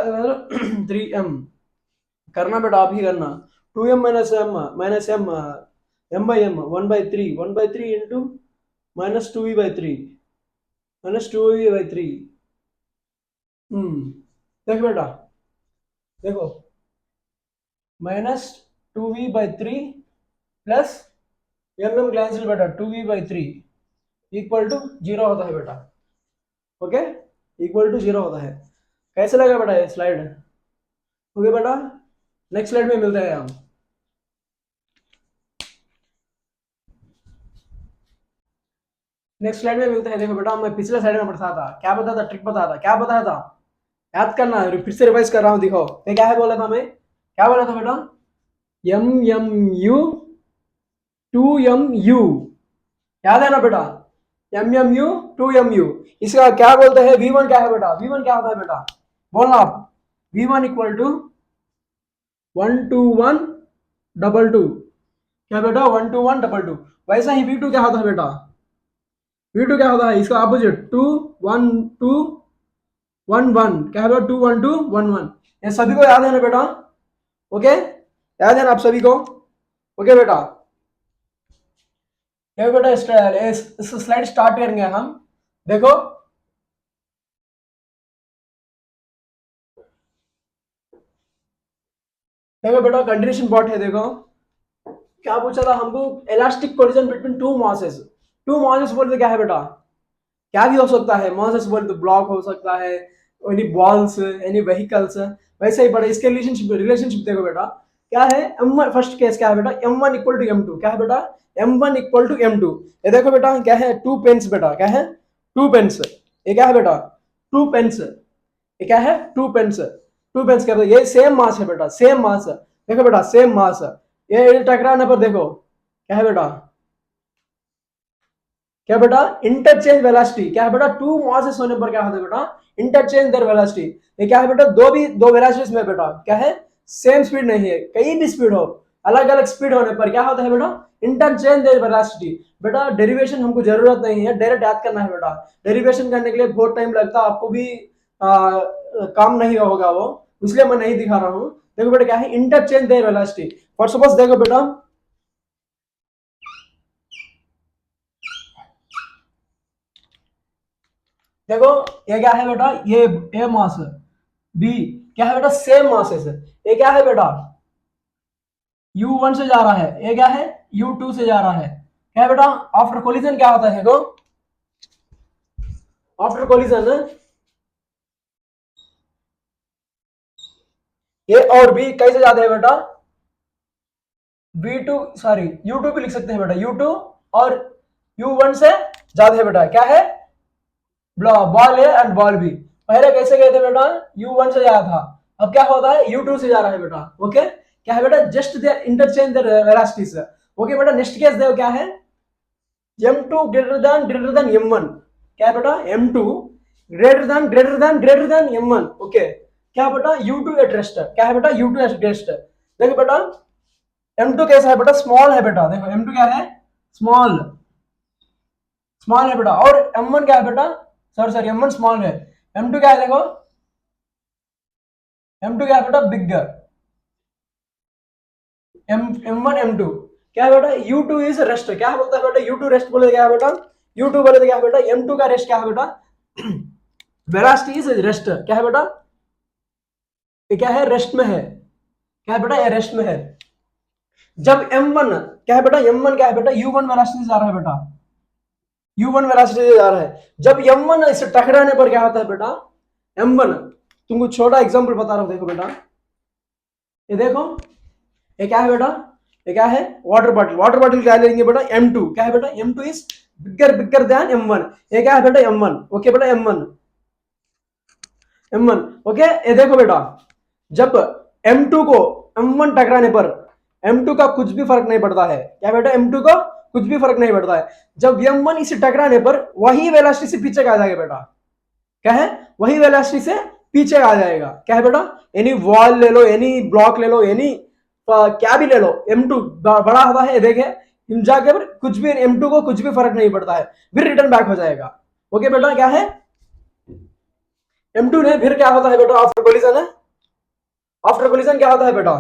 3m करना बेटा, आप ही करना। 2m minus M M by M 1/3 into -2v/3 -2v/3। देख बेटा, देखो -2v/3 प्लस एम कैंसिल बेटा 2v/3 इक्वल टू 0 होता है बेटा। ओके, इक्वल टू 0 होता है। कैसे लगा बेटा ये स्लाइड? ओके बेटा, नेक्स्ट स्लाइड में मिलते हैं हम। नेक्स्ट स्लाइड में मिलते हैं। देखो बेटा, मैं पिछले स्लाइड में बताया था, क्या बताया था, ट्रिक बताया था, क्या बताया था, याद करना है, फिर से रिवाइज कर रहा हूँ। दिखाओ मैं क्या है बोला था, मैं क्या बोला था बेटा, MMU 2MU, याद है ना बेटा, MMU 2MU। इसका क्या बोलते हैं, V1 क्या है बेटा, V1 क्या होता है बेटा, बोलना आप। V1 इक्वल टू 1 2 1 2 2, क्या बेटा 1 2 1 2 2। वैसा ही V2 क्या होता है बेटा, V2 क्या होता है, इसका अपोजिट 2 1 2 1 1, क्या है 2 1 2 1 1। ये सभी को याद है ना बेटा? ओके, याद है ना आप सभी को? ओके बेटा, देखो बेटा इस स्लाइड स्टार्ट करेंगे हम। देखो देखो बेटा, कंटिन्यूशन पार्ट है। देखो क्या पूछा था हमको, elastic collision between two masses बोलते क्या है बेटा, क्या भी हो सकता है, मासेस बोलते तो ब्लॉक हो सकता है, एनी बॉल्स, एनी व्हीकल्स। वैसे ही बेटा इसके रिलेशनशिप देखो बेटा, क्या है M1, फर्स्ट केस क्या है बेटा, M1 इक्वल टू M2, क्या है बेटा, M1 इक्वल टू M2। ये देखो बेटा क्या है, 2 पेन्स बेटा, क्या है 2 पेन्स। ये क्या है बेटा 2 पेन्स, ये क्या है 2 पेन्स। 2 पेन्स क्या है, ये सेम मास है बेटा, सेम मास। देखो बेटा सेम मास, ये टकराने पर देखो क्या है बेटा, क्या बेटा इंटरचेंज वेलोसिटी, क्या है बेटा 2 मासेस होने पर क्या होता है बेटा, इंटरचेंज देयर वेलोसिटी। ये क्या है बेटा, दो वेलोसिटीज में बेटा क्या है, सेम स्पीड नहीं है, कहीं भी स्पीड हो, अलग अलग स्पीड होने पर क्या होता है बेटा, इंटरचेंज देयर वेलोसिटी। बेटा डेरिवेशन हमको जरूरत नहीं है, डायरेक्ट याद करना है बेटा। डेरिवेशन करने के लिए बहुत टाइम लगता है, आपको भी काम नहीं होगा वो, इसलिए मैं नहीं दिखा रहा हूँ। देखो बेटा क्या है, interchange their velocity. For suppose देखो बेटा, देखो ये क्या है बेटा, ये ए मास, बी क्या है बेटा, सेम मासेस। ये क्या है बेटा, U1 से जा रहा है, ये क्या है U2 से जा रहा है। क्या है बेटा, आफ्टर कोलिजन क्या होता है, देखो आफ्टर कोलिजन ए और बी कैसे जाते हैं बेटा, B2 सॉरी U2 भी लिख सकते हैं बेटा, U2 और U1 से जाते हैं बेटा, क्या है ball A and ball B. पहले कैसे गए थे बेटा, U1 से जाया था, अब क्या होता है U2 से जा रहा है बेटा। ओके, क्या है बेटा, just they interchange the velocities. Okay बेटा, नेक्स्ट केस देखो क्या है, M2 ग्रेटर देन M1, क्या है बेटा M2 greater than M1। Okay, क्या बेटा U2 एट रेस्ट, क्या है बेटा U2 एट रेस्ट। देखो बेटा M2 कैसा है बेटा, स्मॉल है बेटा, देखो M2 क्या है, स्मॉल स्मॉल है बेटा। और M1 क्या है बेटा, सॉरी M1 स्मॉल है, M2 क्या है देखो, M2 क्या है बेटा बिग। M1 M2 क्या है बेटा, U2 इज रेस्ट, क्या बोलता है बेटा U2 रेस्ट बोले, क्या है बेटा U2 बोले तो क्या है बेटा M2 का रेस्ट क्या है बेटा, वेलोसिटी इज रेस्ट, क्या है बेटा, ये क्या है रेस्ट में है, क्या है बेटा ये रेस्ट में है। जब M1 क्या है बेटा, M1 क्या है बेटा U1 वेलोसिटी से जा रहा है बेटा, U1 वेलोसिटी से जा रहा है। जब M1 इससे टकराने पर क्या होता है बेटा, M1, तुमको छोटा एग्जांपल बता रहा हूं, देखो बेटा ये देखो, ये क्या है बेटा, ये क्या है वाटर बॉटल, वाटर बॉटल क्या लेंगे बेटा M2, क्या है बेटा M2 is bigger than M1। ये क्या है बेटा M1। ओके बेटा M1 ओके। ये देखो बेटा, जब M2 को M1 टकराने पर M2 का कुछ भी फर्क नहीं पड़ता है, क्या बेटा M2 को कुछ भी फर्क नहीं पड़ता है। जब M1 इसे टकराने पर वही वेलोसिटी से पीछे आ जाएगा बेटा, क्या है वही वेलोसिटी से पीछे आ जाएगा, क्या है बेटा, एनी वॉल ले लो, एनी ब्लॉक ले लो, एनी क्या भी ले लो, M2 बड़ा होता है, देखे जाके पर कुछ भी M2 को कुछ भी फर्क नहीं पड़ता है, फिर रिटर्न बैक हो जाएगा। ओके बेटा क्या है, M2 ने फिर क्या होता है बेटा आफ्टर कोलिजन है, आफ्टर कोलिजन क्या होता है बेटा,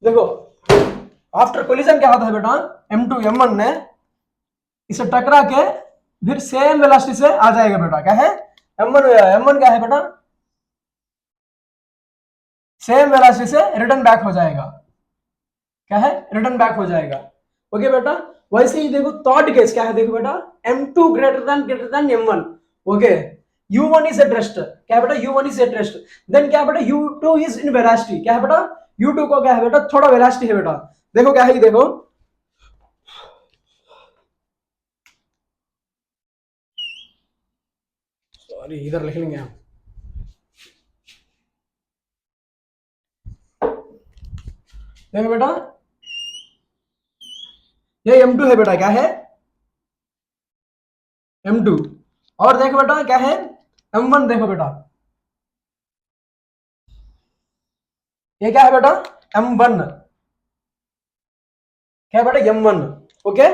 देखो आफ्टर कोलिजन क्या होता है बेटा, M2 M1 ने इसे टकरा के फिर सेम वेलोसिटी से आ जाएगा बेटा, क्या है M1 क्या है बेटा, सेम वेलोसिटी से रिटर्न बैक हो जाएगा, क्या है रिटर्न बैक हो जाएगा। ओके बेटा, वैसे ही देखो थर्ड केस क्या है, देखो बेटा M2 greater than M1, okay U1 is at rest, क्या है बेटा U1 is at rest, then क्या है बेटा U2 इज इन वेलोसिटी, क्या है बेटा U2 को क्या है बेटा थोड़ा वेलोसिटी है बेटा, देखो क्या है देखो सॉरी इधर लिख लेंगे हम, देखो बेटा ये M2 है बेटा, क्या है M2, और देखो बेटा क्या है M1, देखो बेटा ये क्या है बेटा M1, क्या है बेटा M1, ओके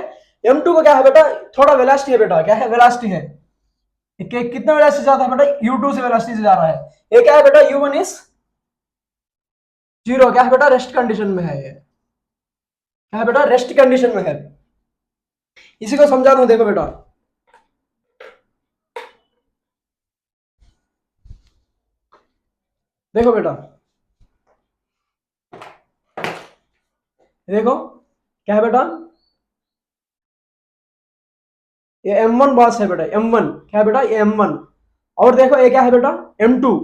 M2 को क्या है बेटा थोड़ा वेलोसिटी है बेटा, क्या है वेलोसिटी है, कितना वेलोसिटी जाता है बेटा U2 से वेलोसिटी से जा रहा है, ये क्या है बेटा U1 इज 0, क्या है बेटा रेस्ट कंडीशन में है, ये क्या है बेटा रेस्ट कंडीशन में है, इसी को समझा दूं, देखो बेटा देखो बेटा देखो क्या है बेटा ये M1 बॉस है बेटा, M1 क्या है बेटा ये M1, और देखो ये क्या है बेटा M2,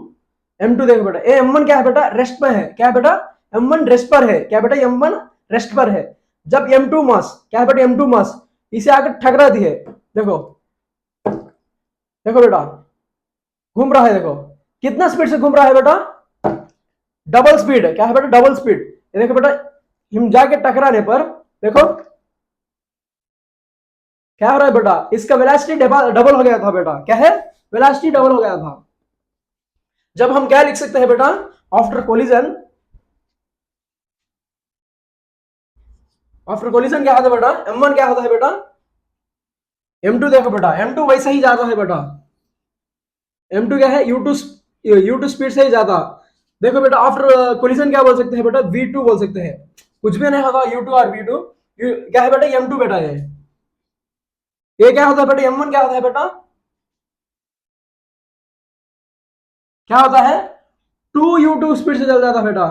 M2 देखो बेटा ये M1 क्या है बेटा रेस्ट पर है, क्या है बेटा M1 रेस्ट पर है, क्या है बेटा M1 रेस्ट पर है, जब M2 मास क्या है बेटा M2 मास इसे आकर ठकरा दी है, देखो देखो बेटा घूम रहा है, देखो कितना स्पीड से घूम रहा है बेटा, डबल स्पीड है, क्या है बेटा डबल स्पीड, ये देखो बेटा हम जाके टकराने पर देखो क्या हो रहा है बेटा, इसका वेलोसिटी डबल हो गया था बेटा, क्या है वेलोसिटी डबल हो गया था, जब हम क्या लिख सकते हैं बेटा आफ्टर कोलिजन, आफ्टर कोलिजन क्या होता है बेटा M1 क्या होता है बेटा M2, देखो बेटा M2 वैसा ही जाता है बेटा, M2 क्या है U2 स्पीड से ही जाता, देखो बेटा आफ्टर कोलिजन क्या बोल सकते हैं बेटा V2 बोल सकते हैं, कुछ भी नहीं होगा U2 और V2, क्या है बेटा M2 बेटा, ये क्या होता है बेटा M1 क्या होता है बेटा, क्या होता है 2U2 स्पीड से चल जाता है बेटा,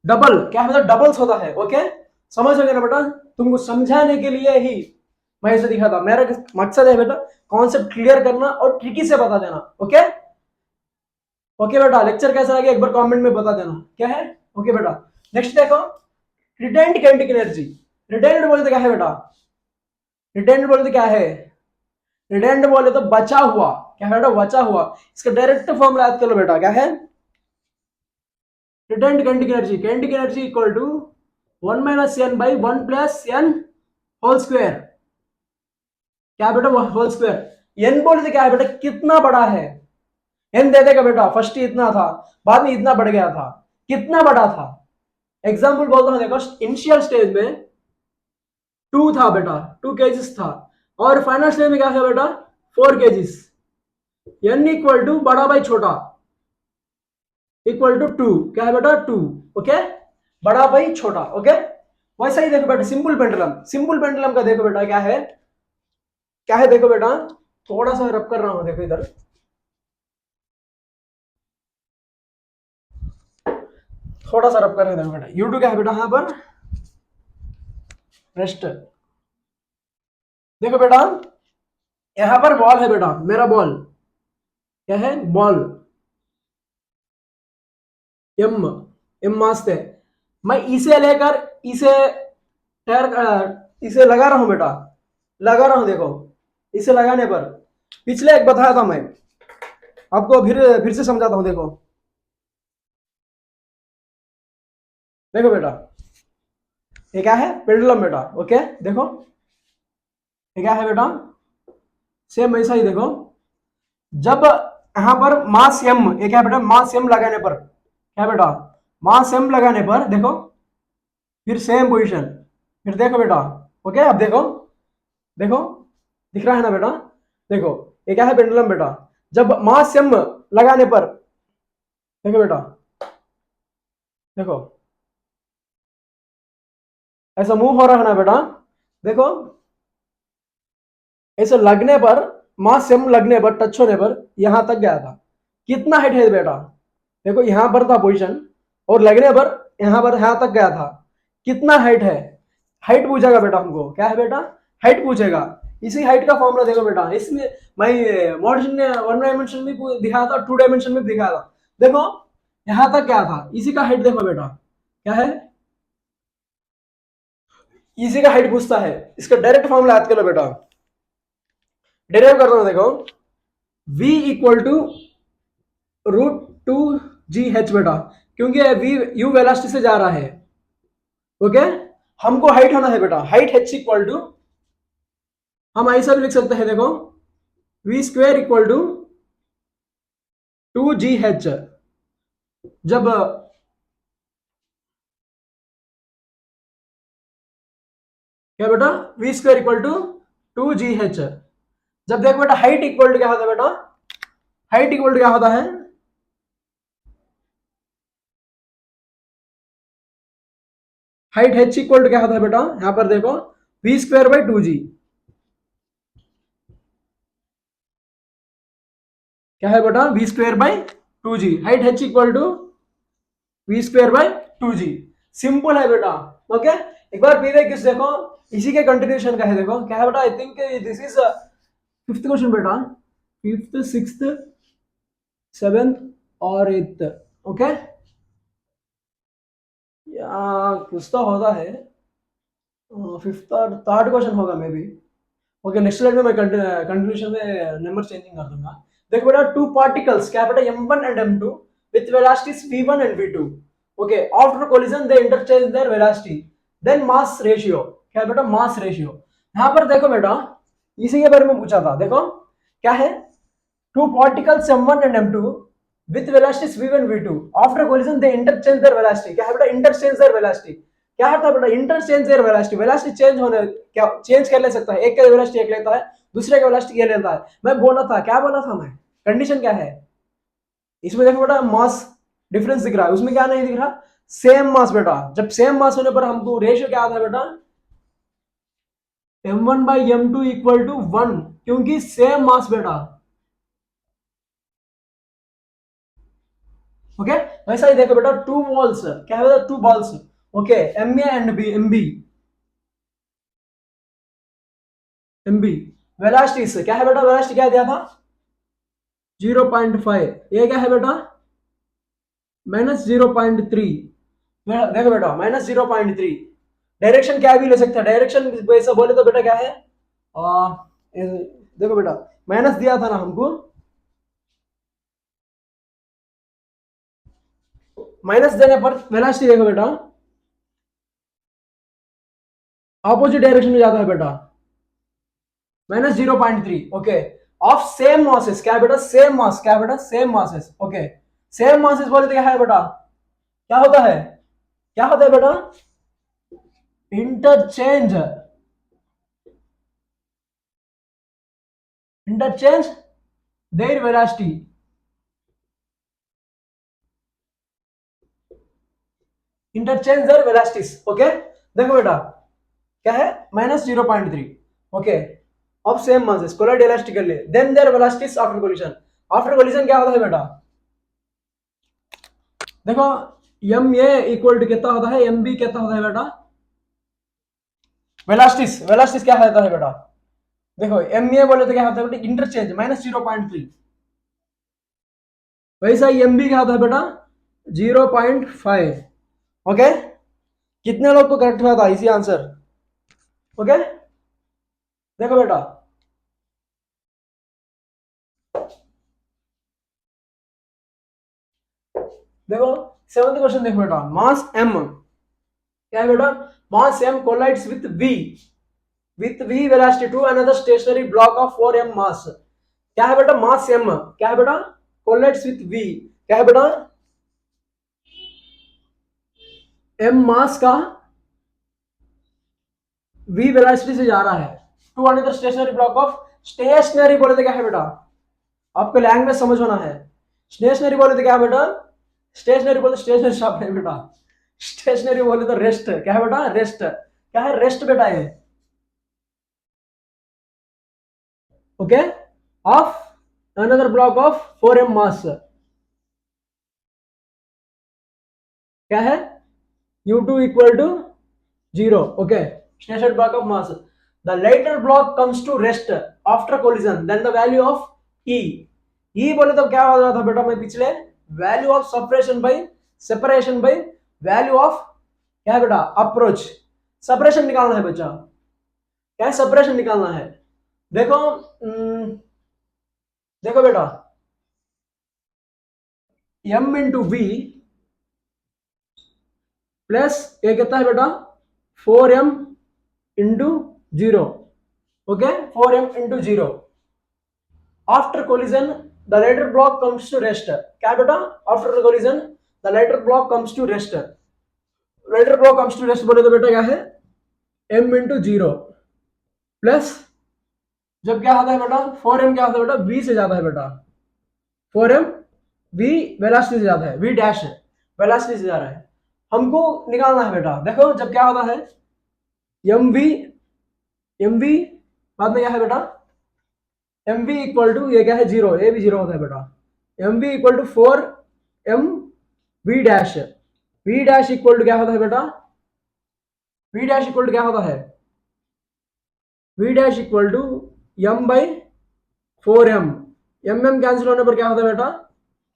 डबल क्या है बेटा डबल्स होता है, ओके समझ गए ना बेटा, तुमको समझाने के लिए ही मैं इसे दिखाता, मेरा मकसद है बेटा कॉन्सेप्ट क्लियर करना और ट्रिकी से बता देना, ओके ओके बेटा लेक्चर कैसा लगे एक बार कमेंट में बता देना, क्या है ओके बेटा। नेक्स्ट देखो रिटेंड काइनेटिक एनर्जी, रिटेंड बोलते क्या है बेटा, रिटेंड बोलते क्या है, रिटेंड बोले तो बचा हुआ, क्या है बेटा बचा हुआ, इसका डायरेक्ट फॉर्मूला याद कर लो बेटा, क्या है retained kinetic energy equal to 1 minus n by 1 plus n whole square, क्या बेटा होल स्क्वायर, n बोले तो क्या है बेटा कितना बड़ा है, n दे देगा बेटा फर्स्ट ही इतना था, बाद में इतना बढ़ गया था, कितना बड़ा था, एग्जाम्पल बोलता हूं देखो इनिशियल स्टेज में 2 था बेटा 2 केजीस था, और फाइनल स्टेज में क्या था बेटा 4 केजीस, n इक्वल टू बड़ा बाई छोटा इक्वल टू 2, क्या है बेटा 2, ओके बड़ा बाई छोटा, ओके वैसा ही देखो बेटा सिंपल पेंडुलम का देखो बेटा क्या है देखो बेटा थोड़ा सा रब कर रहा हूं, देखो इधर थोड़ा सा रब कर रहे हैं, देखो बेटा U2 क्या है बेटा यहां पर रेस्ट, देखो बेटा यहां पर बॉल है बेटा, मेरा बॉल क्या है बॉल M मास है, मैं इसे लेकर इसे लगा रहा हूं बेटा, लगा रहा हूं देखो, इसे लगाने पर पिछले एक बताया था मैं आपको, फिर से समझाता हूं, देखो देखो बेटा ये क्या है पेंडुलम बेटा, ओके देखो ये क्या है बेटा सेम ऐसा ही देखो, जब यहां पर मास m, ये क्या बेटा मास m लगाने पर, क्या बेटा मास m लगाने पर देखो फिर सेम पोजीशन, फिर देखो बेटा ओके अब देखो देखो दिख रहा है ना बेटा, देखो ये क्या है पेंडुलम बेटा, जब मास m लगाने पर, देखो बेटा, देखो ऐसा मूव हो रहा है ना बेटा, देखो ऐसे लगने पर, मास m लगने पर, टच होने पर यहां तक गया था, कितना हाइट है बेटा, देखो यहां पर था पोजीशन और लगने पर यहां पर यहां तक गया था, कितना हाइट है, हाइट पूछेगा बेटा हमको, क्या है बेटा, हाइट पूछेगा। इसी हाइट का फॉर्मूला देखो बेटा, इसमें मैं मॉडर्न ने 1 डायमेंशन में दिखाया था, 2 डायमेंशन में दिखाया था, देखो यहां तक क्या था, इसी का हाइट देखो बेटा, क्या है, इसी का हाइट पूछता है, इसका डायरेक्ट फॉर्मूला याद करो बेटा, डेराइव करना है, देखो v इक्वल टू √2gh बेटा, क्योंकि v u वेलोसिटी से जा रहा है, ओके। हमको हाइट होना है बेटा, हाइट h इक्वल टू, हम ऐसा भी लिख सकते हैं, देखो v square equal to 2gh, जब क्या बेटा, v square equal to 2gh, जब देखो बेटा हाइट इक्वल टू क्या होता है बेटा, हाइट इक्वल टू क्या होता है, हाइट h इक्वल टू क्या होता है बेटा, यहां पर देखो v स्क्वायर बाई 2g, क्या है बेटा, v square by 2g, height h equal to v square by 2g, simple है बेटा, ओके। एक बार प्रीवियस देखो, इसी के कंटिन्यूशन का है, देखो क्या है बेटा, I think this is fifth question बेटा, फिफ्थ, सिक्स्थ, सेवेंथ और एट्थ, ओके, या कुछ तो होता है, फिफ्थ और थर्ड क्वेश्चन होगा may be, okay. Next slide में मैं कंटिन्यूशन में नंबर चेंजिंग कर दूंगा। देखो बेटा, टू पार्टिकल्स क्या बेटा, m1 and m2 with velocities v1 and v2, okay, after collision they interchange their velocity, then mass ratio, क्या बेटा, मास रेशियो। यहां पर देखो बेटा, इसी के बारे में पूछा था, देखो क्या है, two particles m1 and m2 with velocities v1 v2 after collision they interchange their velocity, क्या है बेटा, interchange their velocity, क्या होता है बेटा, interchange their velocity, velocity change होने, क्या चेंज कर ले सकता है, एक का वेलोसिटी एक लेता है, दूसरे का वेलोसिटी ये लेता है। मैं बोला था, क्या बोला था मैं, कंडीशन क्या है, इसमें देखो बेटा मास डिफरेंस दिख रहा है, उसमें क्या नहीं दिख रहा, सेम मास बेटा, जब सेम मास होने पर हमको रेशियो क्या आता है बेटा, m1 by m2 equal to 1, क्योंकि सेम मास बेटा, ओके। वैसा ही देखो बेटा, टू बॉल्स, क्या है बेटा, two balls, okay, M A and B, M B velocities, क्या है बेटा, वेलोसिटी क्या दिया था 0.5, ये क्या है बेटा -0.3, देखो बेटा -0.3, डायरेक्शन क्या भी ले सकते हैं, डायरेक्शन वैसा बोले तो बेटा क्या है, देखो बेटा माइनस दिया था ना हमको, माइनस देने पर वेलोसिटी देखो बेटा ऑपोजिट डायरेक्शन में जाता है बेटा, -0.3, ओके, ऑफ सेम मासेस, क्या बेटा, सेम मास, क्या बेटा, same masses, okay, same masses बोले तो क्या है बेटा, क्या होता है, क्या होता है बेटा, interchange, interchange their velocity, interchange their velocities, okay. देखो बेटा क्या है, -0.3, okay, of same masses collide elastically, then their velocities after collision, after collision क्या होता है बेटा, देखो एम ए इक्वल टू कितना होता है, एम बी कितना होता है बेटा, वेलोसिटीज, वेलोसिटीज क्या होता है बेटा, देखो एम ए बोले तो क्या होता है बेटा, इंटरचेंज -0.3, वैसा ही एम बी क्या होता है बेटा 0.5, ओके। कितने लोग को करेक्ट हुआ था, इसी आंसर, ओके। देखो बेटा देखो सेवंथ क्वेश्चन देखो बेटा, मास m, क्या है बेटा, mass m collides with v velocity to another stationary block of 4m mass, क्या है बेटा, मास m, क्या है बेटा, कोलाइड्स विथ v, क्या है बेटा, m मास का v वेलोसिटी से जा रहा है to another stationary block of stationary बोले तो क्या है बेटा, आपको लैंग्वेज समझ होना है। स्टेशनरी बोले तो क्या है बेटा, स्टेशनरी बोले स्टेशनरी शॉप है बेटा। स्टेशनरी बोले तो रेस्ट, क्या है बेटा, रेस्ट, क्या है, रेस्ट बेटा ये। Okay, of another block of 4m mass, क्या है, u2 equal to 0। Okay, stationary block of mass, the later block comes to rest after collision, then the value of e। e बोले तो क्या हो रहा था बेटा, मैं पिछले value of separation by value of, क्या है बेटा, अप्रोच। सेपरेशन निकालना है बच्चा, क्या है, सेपरेशन निकालना है। देखो देखो बेटा, m इंटू वी प्लस ये कितना है बेटा, 4m into 0। Okay, 4m into 0 after collision the later block comes to rest, क्या बेटा, after collision the later block comes to rest. Later block comes to rest बोले तो बेटा क्या है, m इंटू 0 प्लस, जब क्या आता है बेटा, 4m क्या आता है बेटा, v से ज्यादा है बेटा, 4m v वेलोसिटी से ज्यादा है, v डैश है, वेलोसिटी से ज्यादा है, हमको निकालना है बेटा। देखो जब क्या होता है, mv बाद में क्या है बेटा, mv इक्वल टू, ये क्या है, 0, ये भी 0 होता है बेटा, mv equal to 4m v dash, v dash equal to क्या होता है बेटा, v डैश इक्वल टू क्या होता है, v dash equal to m by 4m, mm cancel होने पर क्या होता है बेटा,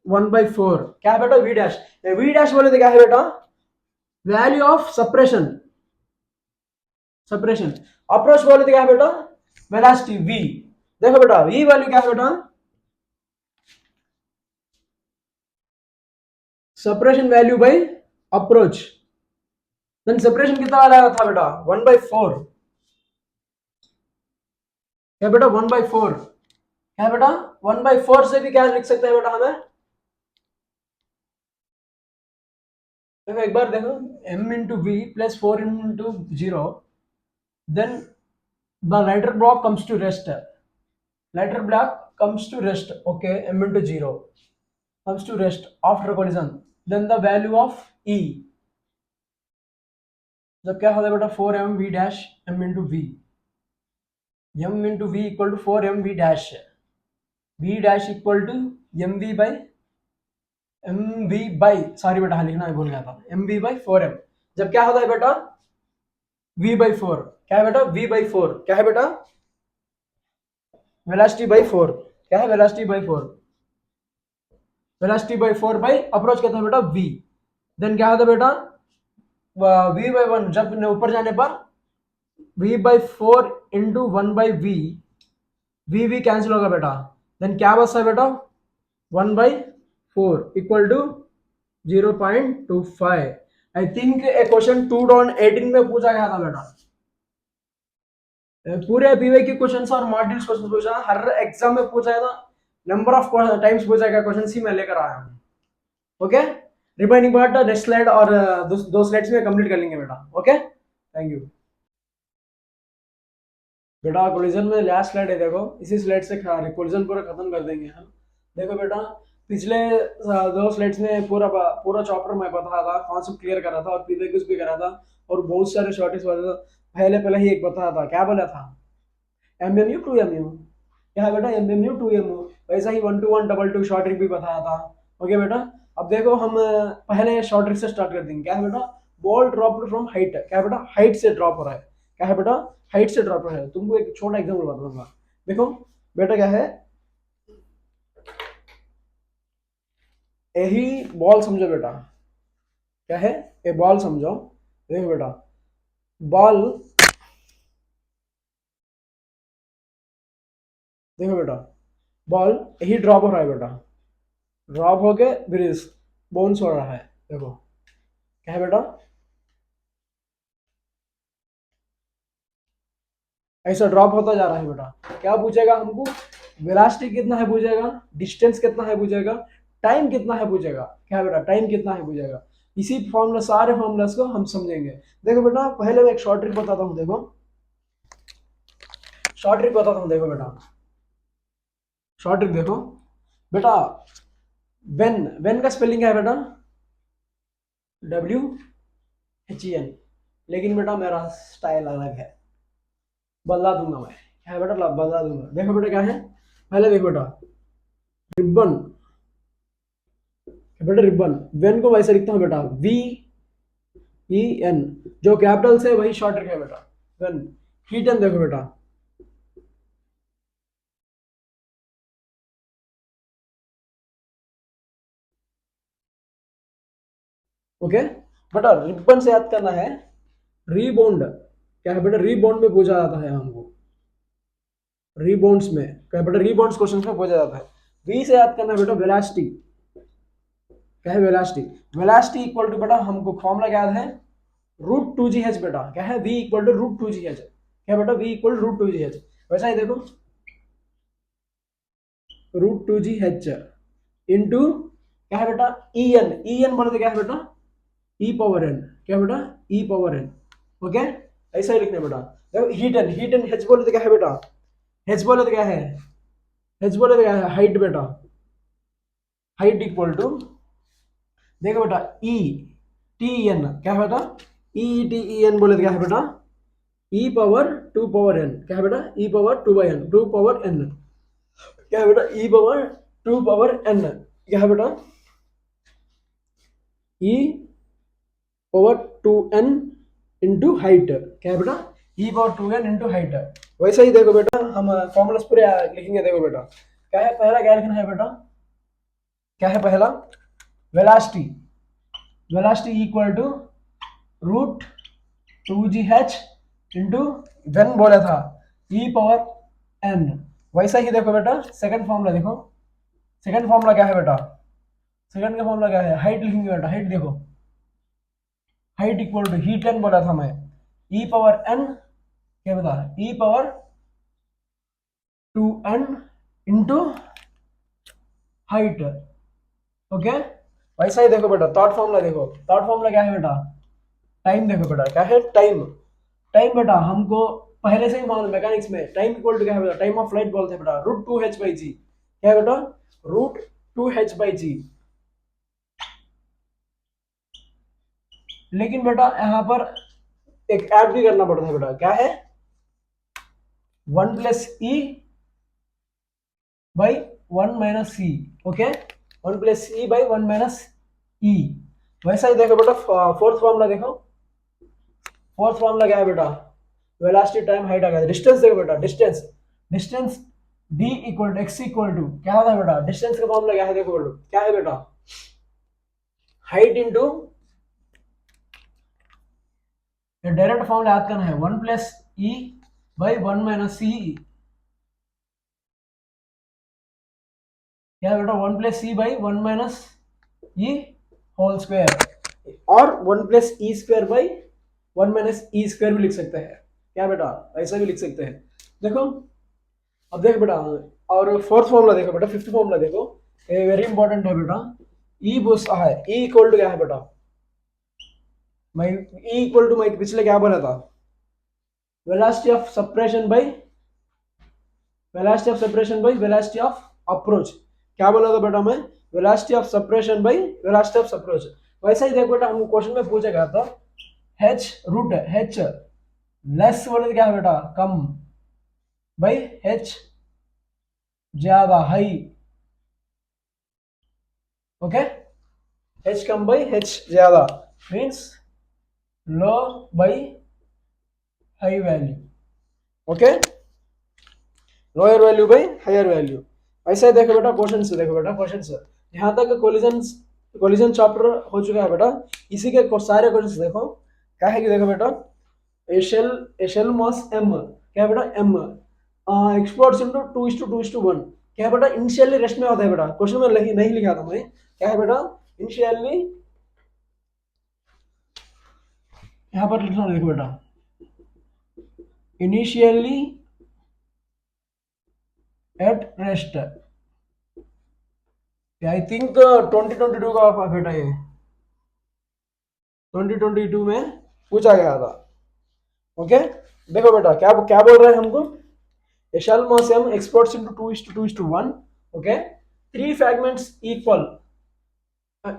1/4, क्या है बेटा, v डैश। v डैश बोले तो क्या है बेटा, value of separation, separation. Approach बोले तो क्या है बेटा, वेलोसिटी v। देखो बेटा v वैल्यू क्या है बेटा, separation value by approach, then separation कितना वाला था बेटा, 1/4, क्या बेटा, 1/4, क्या बेटा, 1/4 से भी क्या लिख सकते हैं बेटा हमें, देखो एक बार देखो, m into v plus 4 into 0, then the lighter block comes to rest, lateral block comes to rest, okay, m into 0 comes to rest after collision, then the value of e, जब क्या होता है बेटा, 4m v dash m into v, m into v equal to 4m v dash equal to mv by sorry बेटा, हाँ लिखना है भूल गया था, mv by 4m, जब क्या होता है बेटा, v/4, क्या है बेटा, v/4, क्या है बेटा, वेलोसिटी बाई 4, क्या है, velocity by 4, velocity by 4 by approach कहते हैं बेटा v, देन क्या होता है बेटा, v/1, जब ऊपर जाने पर v/4 into 1/v, v cancel होगा बेटा, देन क्या बचता है बेटा, 1/4 equal to 0.25। I think a question 2018 में पूछा गया था बेटा, पूरे पीवे के क्वेश्चन और मॉड्यूल्स क्वेश्चन पूछा, हर एग्जाम में पूछा है, नंबर ऑफ टाइम्स पूछा गया क्वेश्चन ही मैं लेकर आया हूँ। Okay, remaining part next slide और दो स्लाइड्स में कंप्लीट कर लेंगे बेटा। ओके, थैंक यू बेटा। कोलिजन में लास्ट स्लाइड है, देखो इसी स्लाइड से कोलिजन पूरा खत्म कर देंगे हम। देखो बेटा, पिछले दो स्लाइड्स में पूरा पूरा चैप्टर मैं बता था, कॉन्सेप्ट क्लियर करा था और पीवीक्यूज भी करा था और बहुत सारे शॉर्टेज वाले पहले ही एक बताया था, क्या बोला था, MMU 2MU, क्या बेटा, MMU 2MU, वैसा ही 1 to 1 डबल 2 शॉर्ट ट्रिक भी बताया था। ओके बेटा, अब देखो हम पहले शॉर्ट ट्रिक से स्टार्ट कर देंगे। क्या है बेटा, बॉल ड्रॉप फ्रॉम हाइट, क्या बेटा, हाइट से ड्रॉप हो रहा है, क्या है बेटा, हाइट से ड्रॉप हो रहा है। तुमको एक छोटा एग्जाम्पल बताऊंगा, देखो बेटा क्या है, यही बॉल समझो बेटा, क्या है, ये बॉल समझो। देखो बेटा, बॉल, देखो बेटा, बॉल यही ड्रॉप हो रहा है बेटा, ड्रॉप हो के ब्रिज बाउंस हो रहा है। देखो क्या है बेटा, ऐसा ड्रॉप होता जा रहा है बेटा। क्या पूछेगा हमको, वेलोसिटी कितना है पूछेगा, डिस्टेंस कितना है पूछेगा, टाइम कितना है पूछेगा, क्या बेटा, टाइम कितना है पूछेगा। इसी फॉर्मूला, सारे फॉर्मूलास को हम समझेंगे। देखो बेटा, पहले मैं एक शॉर्ट ट्रिक बताता हूँ, देखो शॉर्ट ट्रिक बताता हूँ। देखो बेटा, शॉर्ट ट्रिक देखो बेटा, वेन का स्पेलिंग क्या है बेटा? WHEN। लेकिन बेटा मेरा स्टाइल अलग है, बदला दूंगा मैं। क्या है बेटा? बदला दूंगा। देखो बेटा क्या है, पहले देखो बेटा, रिबन। बेटा रिबन, वेन को वैसे लिखता हूँ बेटा, VEN। जो कैपिटल से वही शॉर्ट ट्रिक है बेटा, वेन। हीटन देखो बेटा, ओके बेटा। रिबन से याद करना है, रीबाउंड। क्या है बेटा? रीबाउंड में पूछा जाता है हमको, रीबाउंड्स में। क्या है बेटा? रीबाउंड्स क्वेश्चन में पूछा जाता है। वी से याद करना है बेटा, वेलोसिटी। क्या है? वेलोसिटी। वेलोसिटी इक्वल टू बेटा हमको फॉर्मूला याद है, √2GH बेटा। क्या है? V equal to √2GH। क्या बेटा? V equal to √2GH। वैसा ही देखो, √2GH इंटू क्या है बेटा? EN बोले तो क्या है बेटा? E⁻n। क्या बेटा? E⁻n। ओके, ऐसा ही लिखना बेटा। देखो हीटन H बोले तो क्या है बेटा? H बोले तो क्या है? H बोले तो क्या है? हाइट बेटा। हाइट इक्वल टू, देखो बेटा, ETEN। क्या है बेटा? ETEN बोले तो क्या है बेटा? E⁻2n। क्या है बेटा? E⁻2n। क्या है बेटा? E⁻2n। क्या है बेटा? E⁻2n into height. क्या है बेटा? E⁻2n into height. वैसे ही देखो बेटा, हम फॉर्मूलास पूरे लिखेंगे। देखो बेटा क्या है, पहला क्या लिखना है बेटा? क्या है पहला? Velocity. Velocity equal to √2GH into, when बोला था, E⁻n। वैसा ही देखो बेटा सेकंड फॉर्मूला देखो। सेकंड फॉर्मूला क्या है बेटा? सेकंड का फॉर्मूला क्या है? हाइट लिखेंगे बेटा। हाइट देखो, हाइट इक्वल टू हीटन बोला था मैं, E⁻n। क्या बता? E⁻2n into height. ओके, वैसा ही देखो बेटा थर्ड फॉर्मूला देखो। थर्ड फॉर्मूला क्या है बेटा? टाइम देखो बेटा। क्या है? टाइम। टाइम बेटा हमको पहले से ही मालूम, मैकेनिक्स में टाइम इक्वल टू क्या है बेटा? टाइम ऑफ फ्लाइट बोलते हैं बेटा, √2h/g। क्या है बेटा? √2h/g। लेकिन बेटा यहाँ पर एक ऐड भी करना पड़ता है बेटा। क्या है? 1+e/1 - c। Okay, 1+e/1 - e। वैसा ही देखो बेटा फोर्थ फॉर्मूला देखो। फोर्थ फॉर्मूला क्या है बेटा? वेलोसिटी टाइम हाइट आ गया। डिस्टेंस देखो बेटा, distance. Distance d equal to x equal to क्या होता है बेटा? डिस्टेंस का फॉर्मूला क्या है? देखो बेटा क्या है बेटा? हाइट इंटू, डायरेक्ट फॉर्मूला याद करना है, 1+e/1 - c। क्या है बेटा? 1+e/1 - e होल स्क्वायर, और 1+e²/1 - e² भी लिख सकते हैं। क्या बेटा? ऐसा भी लिख सकते हैं। देखो अब देखो बेटा, और फोर्थ फॉर्मूला देखो बेटा, फिफ्थ फॉर्मूला देखो, ये वेरी इंपॉर्टेंट है बेटा। ई बस है, ई इक्वल टू क्या है बेटा? मैं ई इक्वल टू मैं पिछले क्या बोला था? Velocity of separation by velocity of separation by velocity of approach. क्या बोला था बेटा मैं? Velocity of separation by velocity of approach. वैसा ही देखो बेटा, हमको क्वेश्चन में पूछा गया था, h रूट h लेस बोले तो क्या है बेटा? कम, बाई h ज्यादा, हाई। ओके, h कम बाई h ज्यादा means low by high value. Okay, lower value by higher value. ऐसा ही देखो बेटा क्वेश्चन से। देखो बेटा क्वेश्चन से यहाँ तक कोलिजन चैप्टर हो चुका है बेटा। इसी के सारे क्वेश्चन देखो। क्या है कि देखो बेटा, ए शेल मास m। क्या है बेटा? m explodes into 2:2:1। क्या है बेटा? इनिशियली रेस्ट में होता है बेटा। क्वेश्चन में नहीं लिखा था मैं। क्या है बेटा? इनिशियली, यहाँ पर लिखना देखो बेटा, initially at rest. I think 2022 का बेटा, ये 2022 में पूछा गया था। ओके, देखो बेटा क्या क्या बोल रहे हैं हमको? A shell mass m explodes into 2:2:1 okay, three fragments equal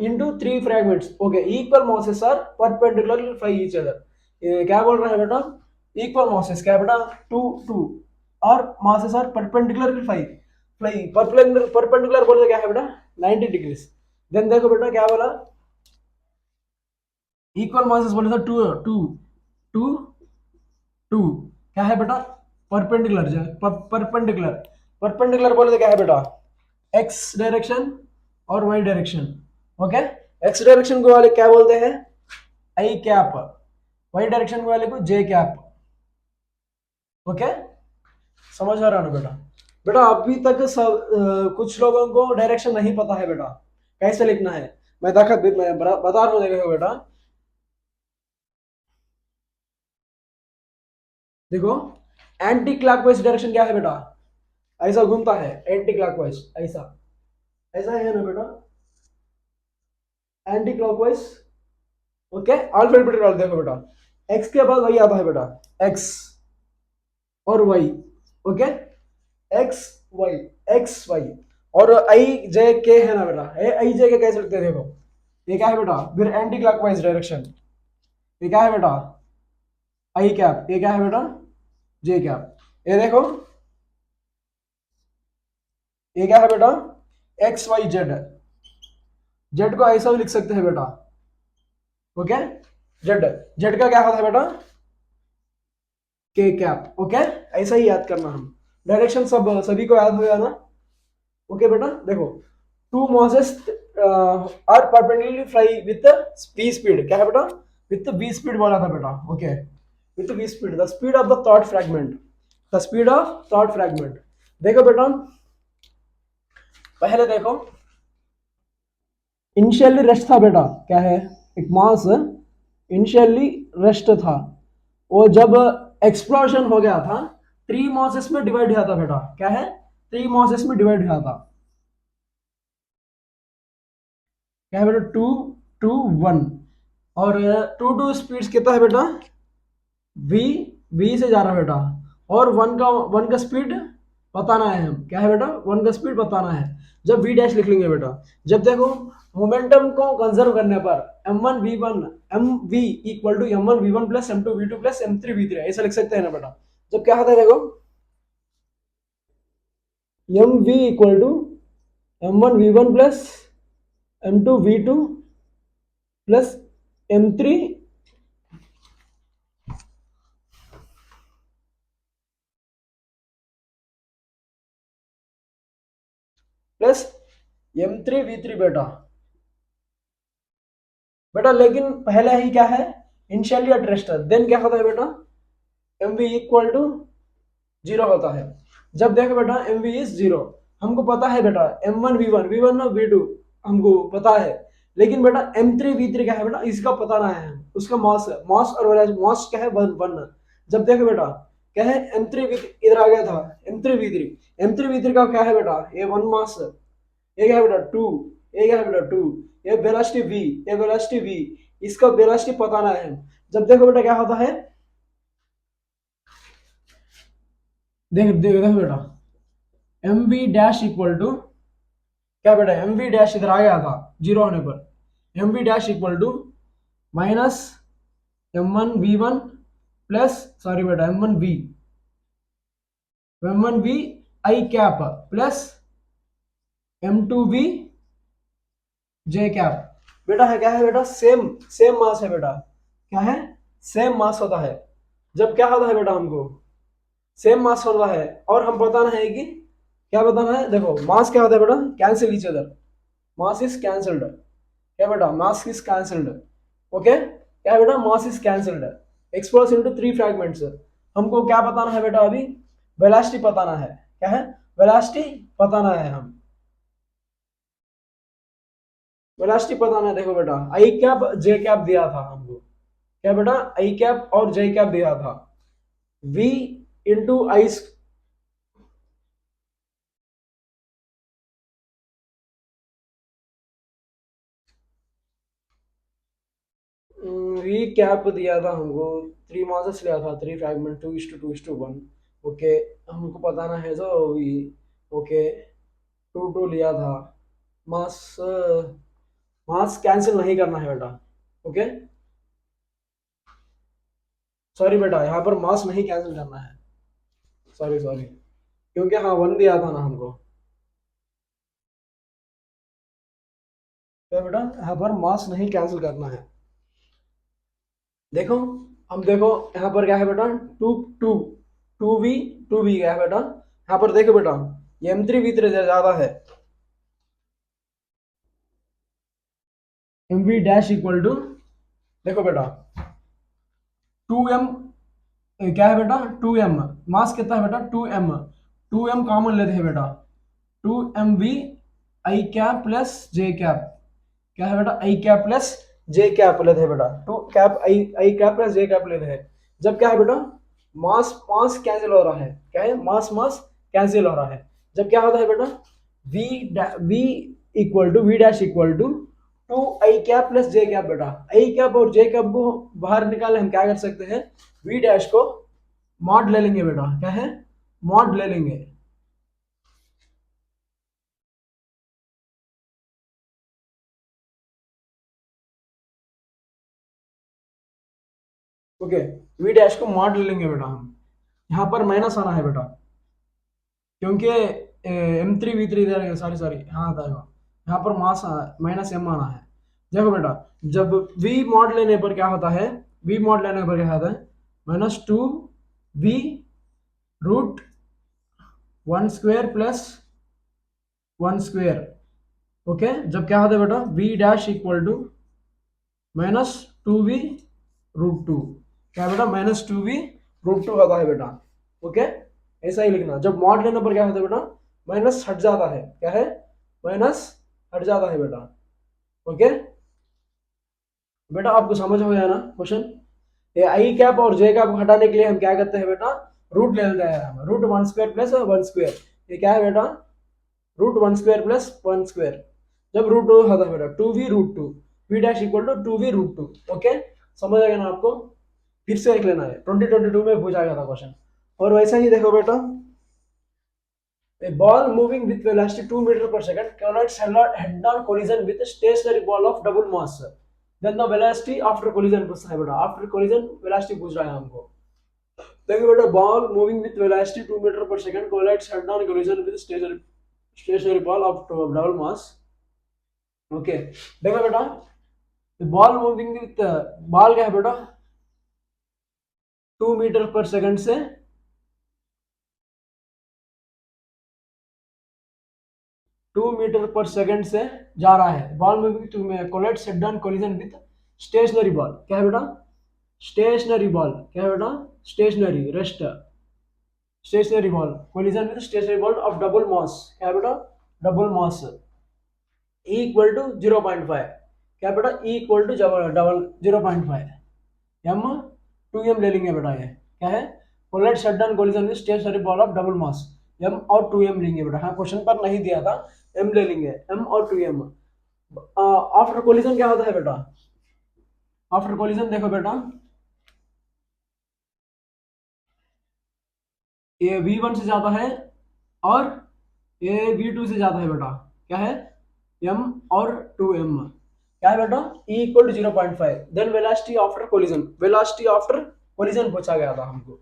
into three fragments, okay, equal masses are perpendicular by each other. ये क्या बोल रहा है बेटा, इक्वल masses क्या है बेटा, टू टू, और masses are perpendicular by perpendicular बोले तो क्या है बेटा 90 डिग्रीज। देन देखो बेटा क्या बोला, इक्वल masses बोले तो टू टू टू टू, क्या है बेटा परपेंडिकुलर, परपेंडिकुलर परपेंडिकुलर बोले तो क्या है बेटा एक्स डायरेक्शन और y direction, okay. X direction को वाले क्या बोलते हैं आई कैप, वाई डायरेक्शन वाले को जे कैप, ओके। समझ आ रहा ना बेटा, बेटा अभी तक सब कुछ लोगों को डायरेक्शन नहीं पता है बेटा कैसे लिखना है, मैं बता रहा हूँ, देखो बेटा, देखो एंटी क्लॉकवाइज डायरेक्शन क्या है बेटा, ऐसा घूमता है एंटी क्लॉकवाइज, ऐसा ऐसा है ना बेटा anti clockwise, okay. Alphabetic order देखो बेटा, एक्स के बाद वही आता है बेटा, एक्स और y, okay, x y, x y, और आई जे के है ना बेटा, आई जे के कैसे लिखते हैं देखो, ये क्या है बेटा फिर एंटी क्लॉकवाइज डायरेक्शन, ये क्या है बेटा आई कैप, ये क्या है बेटा जे कैप, ये देखो ये क्या है बेटा एक्स वाई जेड, जेड को ऐसा भी लिख सकते हैं बेटा, ओके। जेड, जेड का क्या होता है बेटा के कैप, ओके। ऐसा ही याद करना, हम डायरेक्शन सब सभी को याद हो गया ना, ओके बेटा। देखो two masses are perpendicularly fly with v speed, क्या है बेटा विथ v स्पीड बोला था बेटा, okay, with v speed, the speed of the thought fragment, the speed of thought fragment. देखो बेटा पहले देखो इनिशियली रेस्ट था बेटा, क्या है एक मास इनिशियली रेस्ट था, वो जब एक्सप्लोजन हो गया था थ्री मॉसेस में डिवाइड हुआ था बेटा, क्या है थ्री मॉसेस में डिवाइड हुआ था, क्या है बेटा टू टू वन, और टू टू स्पीड कितना है बेटा वी, वी से जा रहा है बेटा, और वन का स्पीड बताना है, हम क्या है बेटा वन का स्पीड बताना है, जब वी डैश लिख लेंगे बेटा, जब देखो मोमेंटम को कंजर्व करने पर m1v1 mv equal to m1v1 plus m2v2 plus m3v3 ऐसा लिख सकते हैं ना बेटा, जब क्या होता है देखो mv equal to m1v1 plus m2v2 plus m3 plus m3v3 बेटा, बेटा लेकिन पहले ही क्या है इनिशियली एट रेस्ट, देन क्या होता है बेटा mv इक्वल टू जीरो होता है, जब देखो बेटा mv इज जीरो, हमको पता है बेटा m1 v1 v1 ना v2 हमको पता है, लेकिन बेटा m3 v3 क्या है बेटा इसका पता ना है, उसका मास है, मास और मास क्या है वन, जब देखो बेटा क्या है m3 इधर आ गया था m3v3, m3v3 का क्या है बेटा ये वन मास, ये क्या है बेटा टू, ये क्या है बेटा टू, ये वेलोसिटी v, ये वेलोसिटी v, इसका वेलोसिटी पता ना है, जब देखो बेटा क्या होता है देख देखो देखो बेटा m v dash equal to क्या बेटा एम वी डैश इधर आ गया था जीरो होने पर, m v dash equal to minus m1v1 plus sorry बेटा m1v i cap plus m2v j cap, बेटा है क्या है बेटा सेम सेम मास है बेटा, क्या है सेम मास होता है, जब क्या होता है बेटा हमको सेम मास होता है, और हम बताना है कि क्या बताना है देखो मास क्या होता है बेटा cancel each other, mass is cancelled, क्या बेटा मास इज कैंसल्ड, ओके, क्या बेटा mass is cancelled, explodes into three fragments, हमको क्या बताना है बेटा अभी वेलोसिटी बताना है, क्या है वेलोसिटी बताना है, हम वेलोसिटी बताना है, देखो बेटा आई कैप जे कैप दिया था हमको, क्या बेटा आई कैप और जे कैप दिया था, v into i v cap दिया था हमको, थ्री मासेस लिया था थ्री फ्रैगमेंट 2:2:1, ओके, हमको बताना है जो वी, ओके 2 लिया था। मास मास कैंसिल नहीं करना है बेटा। ओके, सॉरी बेटा, यहाँ पर मास नहीं कैंसिल करना है। सॉरी सॉरी, क्योंकि हाँ 1 दिया था ना हमको। तो बेटा यहाँ पर मास नहीं कैंसिल करना है। देखो, हम देखो यहाँ पर क्या है बेटा, टू टू टू वी क्या है बेटा, यहाँ पर देखो बेटा, M3V3 ज्यादा है। MV डैश इक्वल टू, देखो बेटा 2M, क्या है बेटा 2M, मास कितना है बेटा 2M, 2M कॉमन लेते हैं बेटा, 2MV i cap plus j cap, क्या है बेटा i cap plus j cap लेते हैं बेटा, two cap i i cap plus j cap लेते हैं। जब क्या है बेटा, मास मास कैंसिल हो रहा है, क्या है मास मास कैंसिल हो रहा है। जब क्या होता है बेटा, v equal to v dash equal to 2 i cap plus j cap बेटा, आई कैप और जे कैप को बाहर निकाले हम क्या कर सकते हैं, वी डैश को मॉड ले लेंगे बेटा, क्या है मॉड ले लेंगे। ओके, वी डैश को मॉड ले लेंगे बेटा हम, यहाँ पर माइनस आना है बेटा, क्योंकि M3V3 इधर, सॉरी सॉरी, हाँ था यहाँ पर मास माइनस M आना है। देखो बेटा, जब V मॉड लेने पर क्या होता है, V मॉड लेने पर क्या होता है, -2V root 1 square plus 1 square. Okay, जब क्या होता है बेटा, V dash equal to -2V root 2, क्या है बेटा -2V रूट 2 होता है बेटा। ओके, ऐसा ही लिखना। जब मॉड लेने पर क्या होता है बेटा, माइनस हट जाता है, क्या है माइनस हट जाता है बेटा। ओके बेटा, आपको समझ हो गया ना क्वेश्चन। ये आई कैप और जे कैप को हटाने के लिए हम क्या करते हैं बेटा, रूट ले लेते हैं हम, रूट 1 स्क्वायर प्लस 1 स्क्वायर, ये क्या है बेटा रूट 1 स्क्वायर प्लस 1 स्क्वायर। जब रूट 2 होता है बेटा 2V root 2, V dash equal to 2V root 2। Okay, समझ आएगा ना आपको। फिर से देख लेना है, 2022 में पूछा गया था क्वेश्चन। और वैसा ही देखो बेटा, a ball moving with velocity 2 meter per second collides head-on collision with a stationary ball of double mass, then the velocity after collision पूछता है बेटा, आफ्टर collision velocity पूछ रहा है हमको। देखो बेटा, ball moving with velocity 2 meter per second collides head-on collision with stationary ball of double mass। Okay, देखो बेटा, बॉल मूविंग विथ, बॉल क्या है बेटा 2 मीटर पर सेकंड से 2 मीटर पर सेकंड से जा रहा है। Ball moving to collide head on collision with stationary ball, क्या है बेटा स्टेशनरी बॉल, क्या है बेटा stationary rest, stationary ball collision with stationary ball of double mass, क्या है बेटा double mass, E equal to 0.5, क्या बेटा E equal to double 0.5, M 2M ले लेंगे बेटा, ये क्या है collide head on collision with stationary ball of double mass, M और 2M लेंगे बेटा। हाँ, क्वेश्चन पर नहीं दिया था, M ले लेंगे, M और 2M। आफ्टर कोलिजन क्या होता है बेटा, आफ्टर कोलिजन देखो बेटा, ये V1 से ज्यादा है और ये V2 से ज्यादा है बेटा, क्या है M और 2M, क्या है बेटा E equal to 0.5, then velocity after collision, velocity after collision पूछा गया था हमको,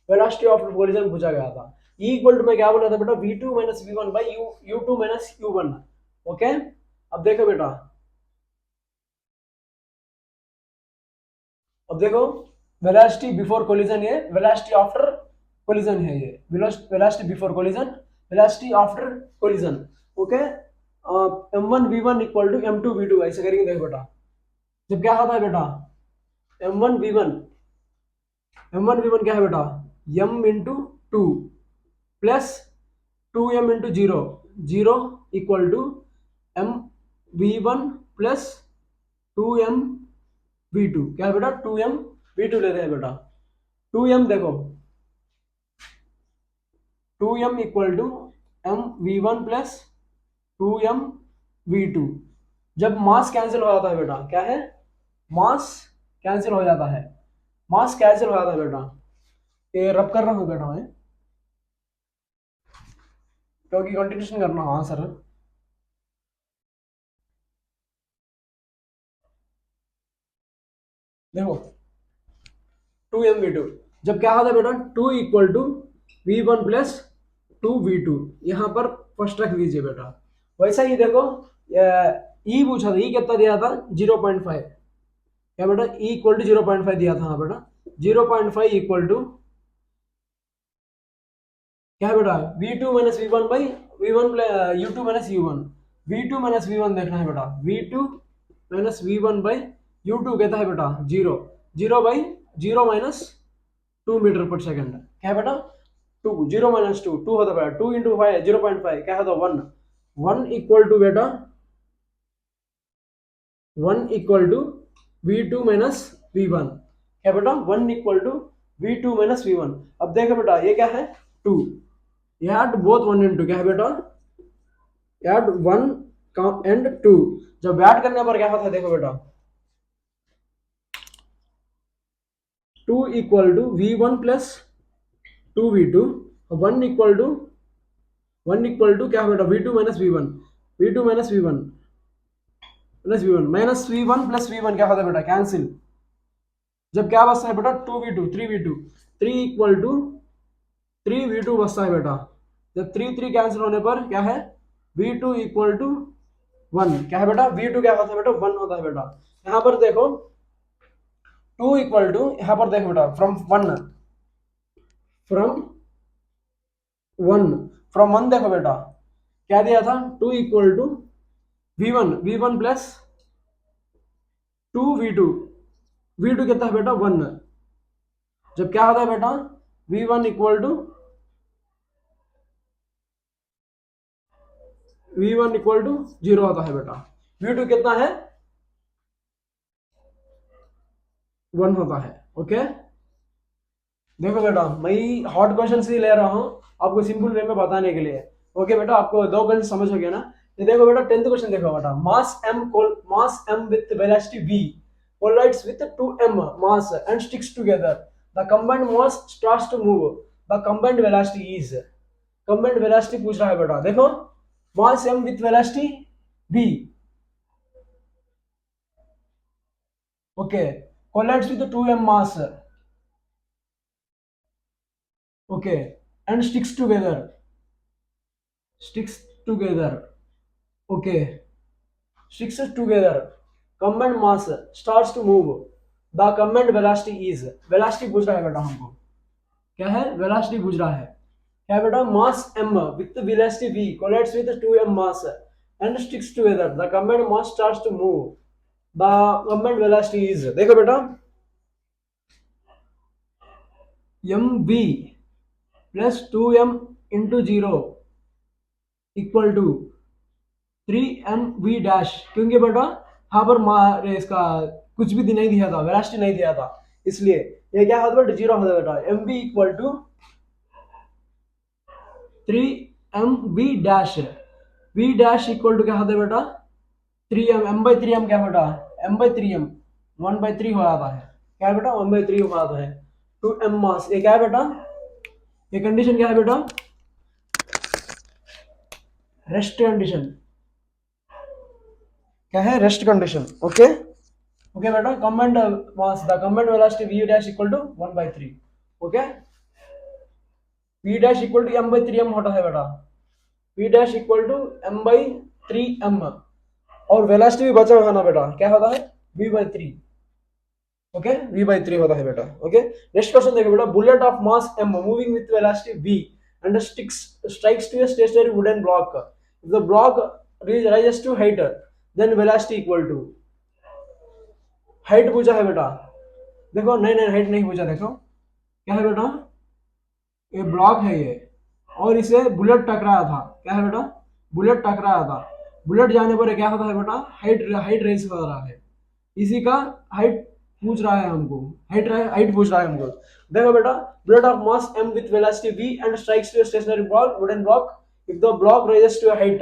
वेलोसिटी आफ्टर कोलिजन पूछा गया था। E इक्वल टू में क्या बोला था बेटा, V2 minus V1 by U2 minus U1। Okay, अब देखो बेटा, अब देखो वेलोसिटी बिफोर कोलिजन, ये वेलोसिटी आफ्टर कोलिजन है, ये velocity before collision, velocity after collision. Okay, M1V1 equal to M2V2 ऐसे करेंगे। देखो बेटा, जब क्या होता है बेटा M1V1, M1V1 क्या है बेटा M into 2 plus 2M into 0, 0 equal to MV1 plus 2MV2, क्या है बेटा 2MV2 लेते हैं बेटा। 2M देखो 2M equal to MV1 plus 2MV2। जब मास कैंसिल हो जाता है बेटा, क्या है मास कैंसिल हो जाता है, मास कैंसिल हो जाता है बेटा। ये रब कर रहा हूँ बेटा मैं, क्योंकि कंटिन्यूशन करना। हाँ सर, देखो 2mv2, जब क्या होता है बेटा 2 equal to v1 plus 2v2, यहाँ पर फर्स्ट रख लीजिए बेटा। वैसा ही देखो ई पूछा था, ई कितना दिया था 0.5, क्या बेटा ई इक्वल टू 0.5 दिया था। हाँ बेटा 0.5 इक्वल टू क्या है बेटा v2 minus v1 by v1 u2 minus u1, v2 minus v1 देखना है बेटा, v2 minus v1 by u2 कहता है बेटा 0, 0 बाई 0 माइनस 2 मीटर पर सेकंड, क्या है बेटा 2, 0 माइनस 2, 2 होता है बेटा 2 इंटू 5 0.5 क्या होता है 1, 1 इक्वल टू बेटा 1 equal to v2 minus v1, क्या बेटा 1 equal to v2 minus v1। अब देखो बेटा ये क्या है 2, add both 1 and 2, क्या है बेटा add 1 and 2, जब ऐड करने पर क्या होता है देखो बेटा 2 equal to v1 plus 2v2, 1 equal to क्या है बेटा v2 minus v1, v2 minus v1 plus v1 minus v1 plus v1 क्या होता है बेटा कैंसिल, जब क्या बचता है बेटा 2v2 3v2, 3 equal to 3v2 बचता है बेटा, जब 3 3 कैंसिल होने पर क्या है v2 इक्वल टू 1, क्या है बेटा v2 क्या होता है बेटा 1 होता है बेटा। यहाँ पर देखो 2 इक्वल टू, यहाँ पर देखो बेटा फ्रॉम 1 फ्रॉम 1 देखो बेटा क्या दिया था 2 equal to v1 plus 2v2, v2 कितना है बेटा 1, जब क्या होता है बेटा v1 इक्वल टू जीरो होता है बेटा, v2 कितना है 1 होता है। ओके देखो बेटा मैं हॉट क्वेश्चन ही ले रहा हूँ आपको सिंपल वे में बताने के लिए। ओके बेटा आपको 2 क्वेश्चन समझ हो गया ना। ये देखो बेटा 10th क्वेश्चन देखो बेटा, mass m with velocity v collides with 2m mass and sticks together, the combined mass starts to move, the combined velocity is, combined velocity पूछ रहा है बेटा। देखो mass m with velocity v, okay collides with 2m mass, okay and sticks together, okay sticks together, combined mass starts to move, the combined velocity is, velocity पूछ रहा है बेटा हमको, क्या है वेलोसिटी पूछ रहा है, क्या है बेटा mass m with velocity v collides with 2m mass and sticks together, the combined mass starts to move, the combined velocity is, देखो बेटा mv plus 2m into 0 equal to 3mv dash, क्योंकि बेटा यहाँ पर इसका कुछ भी नहीं दिया था, वेलोसिटी नहीं दिया था, इसलिए ये क्या होता है 0 होता है बेटा, mv equal to 3mv dash, v dash equal to क्या होता है बेटा 3m, m/3m क्या बेटा m/3m 1/3 हो जाता है, क्या है बेटा 1/3 हो जाता है, 2m मास, ये क्या है बेटा ये कंडीशन क्या है बेटा रेस्ट कंडीशन, क्या है रेस्ट कंडीशन। ओके ओके बेटा common mass the common velocity v dash equal to 1/3, okay v dash equal to m/3m होता है बेटा, v dash equal to m/3m, और वेलोसिटी भी बचा हुआ ना बेटा क्या होता है v/3, ओके v/3 होता है बेटा। ओके नेक्स्ट क्वेश्चन देखो बेटा, bullet of mass m moving with velocity v and strikes to a stationary wooden block, if the block rises to height then velocity equal to, height पूछा है बेटा, देखो नहीं हाइट नहीं पूछा, देखो क्या है बेटा ये ब्लॉक है ये, और इसे बुलेट टकराया था, क्या है बेटा बुलेट टकराया था, बुलेट जाने पर क्या होता है बेटा हाइट रेस कर रहा है, इसी का हाइट पूछ रहा है हमको, हाइट पूछ रहा है हमको। देखो बेटा bullet of mass m with velocity v and strikes to a stationary wooden block, if the block rises to a height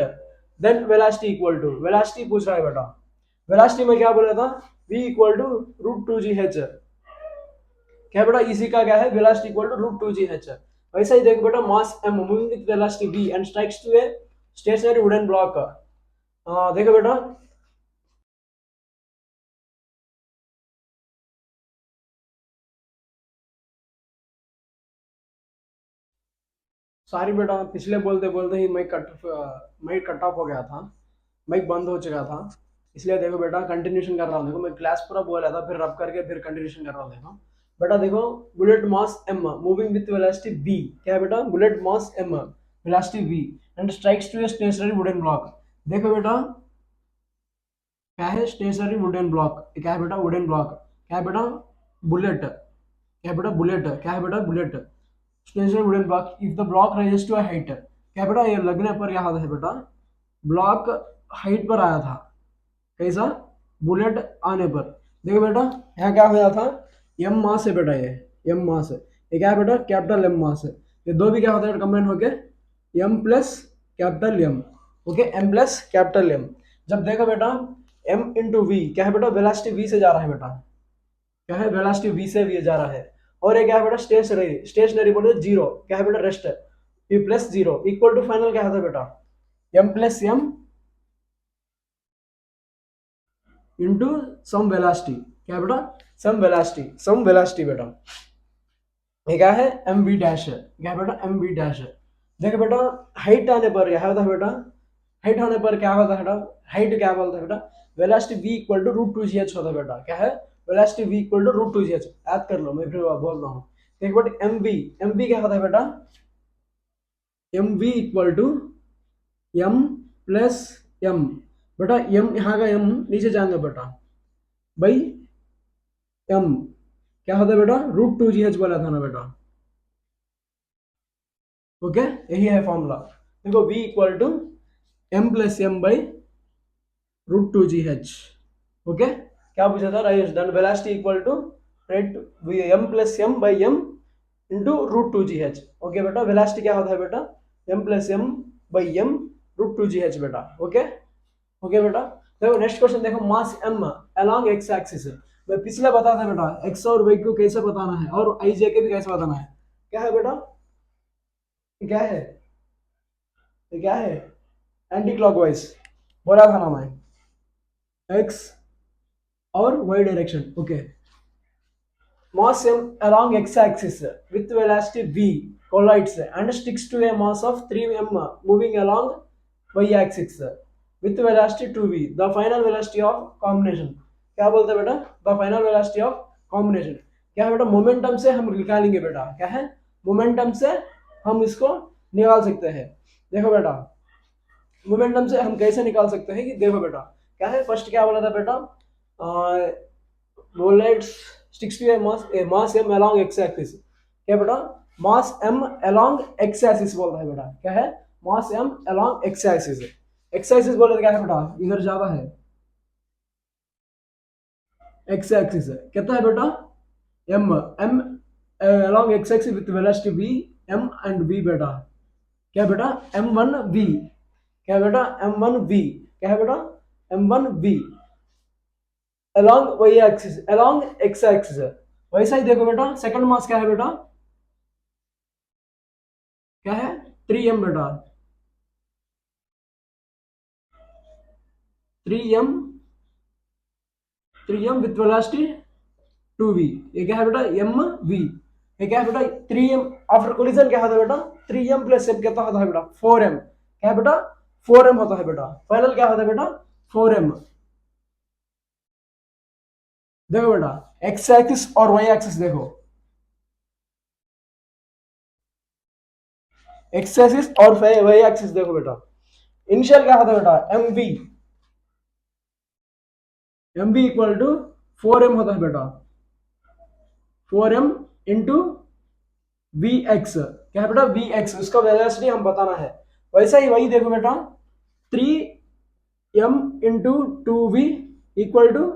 then velocity equal to, velocity पूछ रहा है बेटा, वेलोसिटी में क्या बोला था v इक्वल टू √2gh, क्या बेटा इसी का क्या है वेलोसिटी इक्वल टू √2gh। वैसा ही देखो बेटा mass m moving with velocity v and strikes to a stationary wooden block, देखो बेटा सॉरी बेटा, पिछले बोलते बोलते ही माइक कट ऑफ हो गया था, माइक बंद हो चुका था, इसलिए देखो बेटा कंटिन्यूशन कर रहा हूँ। देखो मैं क्लास पूरा बोल रहा था, फिर रब करके फिर कंटिन्यूशन कर रहा हूँ। देखो बेटा, देखो bullet mass m moving with velocity v, क्या है बेटा, bullet mass m velocity v and strikes to a stationary wooden block. देखो बेटा क्या है, स्टेशनरी वुडन ब्लॉक, क्या है बेटा, वुडन ब्लॉक, क्या है बेटा, बुलेट, क्या है बेटा, बुलेट, क्या है बेटा, bullet, stationary wooden block. If the block rises to a height, क्या बेटा, ये लगने पर क्या है बेटा, ब्लॉक हाइट पर आया था, कैसा, बुलेट आने पर। देखो बेटा यहाँ क्या होया था, एम मास है बेटा, ये एम मास है, ये क्या है बेटा, कैपिटल एम मास है। ये दो भी क्या होता है कंबाइन होके m plus capital M, okay, m plus capital M. जब देखो बेटा एम इंटू वी, क्या है बेटा, वेलोसिटी वी से जा रहा है बेटा, क्या है, वेलोसिटी वी से वी जा रहा है। और ये क्या है बेटा, स्टेशनरी, स्टेशनरी बोलते जीरो, क्या है बेटा, rest, v plus zero equal to final क्या होता है बेटा, m plus m into some velocity, क्या है बेटा, सम वेलोसिटी बेटा, ये क्या है, एम वी डैश है, क्या है बेटा, एम वी डैश है। देखो बेटा हाइट आने पर क्या होता है बेटा, हाइट होने पर क्या होता है बेटा, हाइट क्या बोलता है बेटा, velocity v equal to root two g h होता है बेटा, क्या है, velocity v equal to root two g h, याद कर लो, मैं फिर बोल रहा हूँ। देखो बेटा एम वी क्या होता है बेटा, m v equal to m plus m, बेटा एम यहाँ का एम नीचे जाएंगे बेटा, भाई एम क्या होता है बेटा, रूट टू जी एच बोला था ना बेटा, ओके, यही है फॉर्मूला। देखो v equal to m plus m by root two g h, okay, क्या पूछा था, rise then velocity equal to right m plus m by m into root two g h, okay बेटा, वेलोसिटी क्या होता है बेटा, m plus m by m root two g h बेटा, ओके, ओके बेटा। देखो नेक्स्ट क्वेश्चन देखो, mass m along x axis, मैं पिछले बता था बेटा x और y को कैसे बताना है और i j के भी कैसे बताना है, क्या है बेटा, क्या है, ये क्या है, एंटी क्लॉकवाइज बोला था ना मैं, x और y direction, okay, mass m along x axis with velocity v collides and sticks to a mass of 3m moving along y axis with velocity 2v, the final velocity of combination, क्या बोलते हैं बेटा, the final velocity of combination, क्या है बेटा, मोमेंटम से हम निकालेंगे बेटा, क्या है, मोमेंटम से हम इसको निकाल सकते हैं। देखो बेटा मोमेंटम से हम कैसे निकाल सकते हैं कि देखो बेटा क्या है, फर्स्ट क्या बोला था बेटा, bullets sticks to a mass m along x axis, क्या बेटा, mass m along x axis बोल रहा है बेटा, क्या है, मास m along x axis, x axis बोले तो क्या है बेटा, इधर ज्यादा है, x axis कितना है बेटा, m along x axis with velocity v, m and v बेटा, क्या बेटा, m1v, क्या बेटा, m1v, क्या है बेटा, m1v along y axis, along x axis, वैसा ही देखो बेटा सेकंड मास क्या है बेटा, क्या है, 3m बेटा, 3m, 3m with velocity 2v, ये क्या है बेटा, mv, ये क्या है बेटा, 3m आफ्टर कोलिजन क्या होता है बेटा, 3m प्लस m कितना होता है बेटा, 4m, क्या है बेटा, 4m होता है बेटा, फाइनल क्या होता है बेटा, 4m। देखो बेटा x एक्सिस और y एक्सिस देखो, x एक्सिस और y एक्सिस देखो बेटा, इनिशियल क्या होता है बेटा, mv इक्वल टू 4m होता है बेटा, 4m इंटू वी एक्स, क्या है बेटा, वी एक्स, उसका वेलोसिटी हम बताना है। वैसा ही वही देखो बेटा 3m into 2v equal to,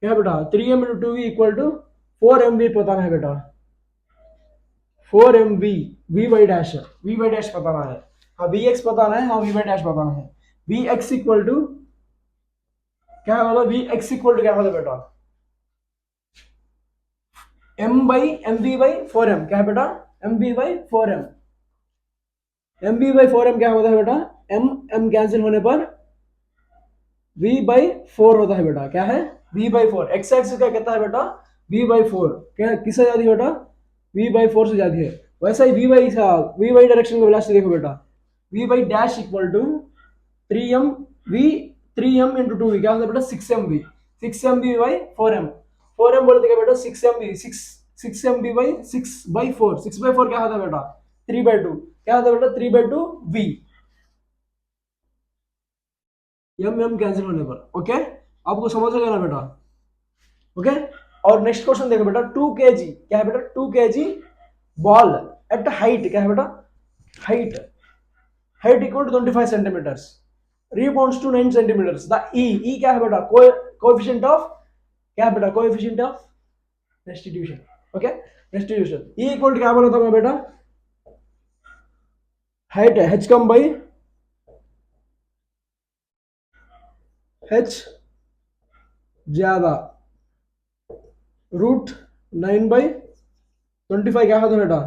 क्या है बेटा, 3m into 2v equal to 4mv बताना है बेटा, 4mv, वी वाई डैश बताना है, हाँ वी एक्स बताना है, हाँ वी वाई डैश बताना है। वी एक्स इक्वल टू क्या है मतलब, वी एक्स इक्वल टू क्या होता है बेटा, m by m v by 4m, क्या है बेटा, m v by 4m, m v by 4m क्या होता है बेटा, m कैंसिल होने पर v बाई 4 होता है बेटा, क्या है, v बाई 4, एक्स एक्सिस का कितना है बेटा, v बाई 4, क्या किससे जाती है बेटा, v बाई 4 से जाती है। वैसा ही वी वाई डायरेक्शन का वेलोसिटी देखो बेटा, v y dash equal to 3m v 3m into 2v क्या होता है बेटा 6m v बाई 4m बोलते क्या बेटा 6m v बाई 6/4 6/4 क्या होता है बेटा 3/2 क्या होता है बेटा 3/2 v m कैंसिल होने पर। ओके आपको समझ गया ना बेटा। ओके और नेक्स्ट क्वेश्चन देखो बेटा 2 kg क्या है बेटा 2 kg बॉल एट हाइट क्या है बेटा height equal to 25 centimetres rebounds to 9 centimeters the e क्या है बेटा कोएफिशिएंट ऑफ क्या है बेटा coefficient of restitution. Okay restitution e equal to क्या बोला था मैं बेटा हाइट है h कम बाई h ज्यादा रूट 9/25 क्या होता है बेटा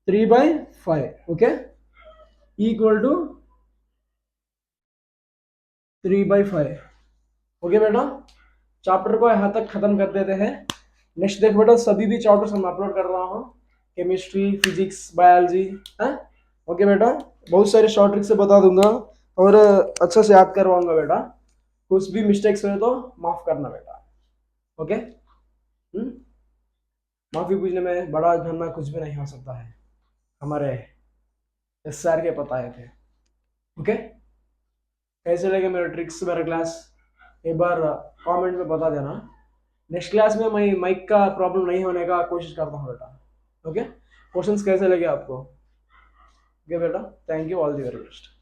3/5 ओके इक्वल टू 3/5 ओके बेटा चैप्टर को यहाँ तक खत्म कर देते हैं। नेक्स्ट देख बेटा सभी भी चैप्टर्स हम अपलोड कर रहा हूँ केमिस्ट्री फिजिक्स बायोलॉजी है। ओके बेटा बहुत सारे शॉर्ट ट्रिक से बता दूंगा और अच्छा से याद करवाऊंगा बेटा कुछ भी मिस्टेक्स हुए तो माफ करना बेटा। ओके माफी पूछने में बड़ा धन्ना कुछ भी नहीं हो सकता है हमारे एस आर के पता है थे। ओके कैसे लगे मेरे ट्रिक्स मेरा क्लास एक बार कमेंट में बता देना। नेक्स्ट क्लास में मैं माइक का प्रॉब्लम नहीं होने का कोशिश करता हूँ बेटा। ओके क्वेश्चंस कैसे लगे आपको। ओके बेटा thank you all the very best.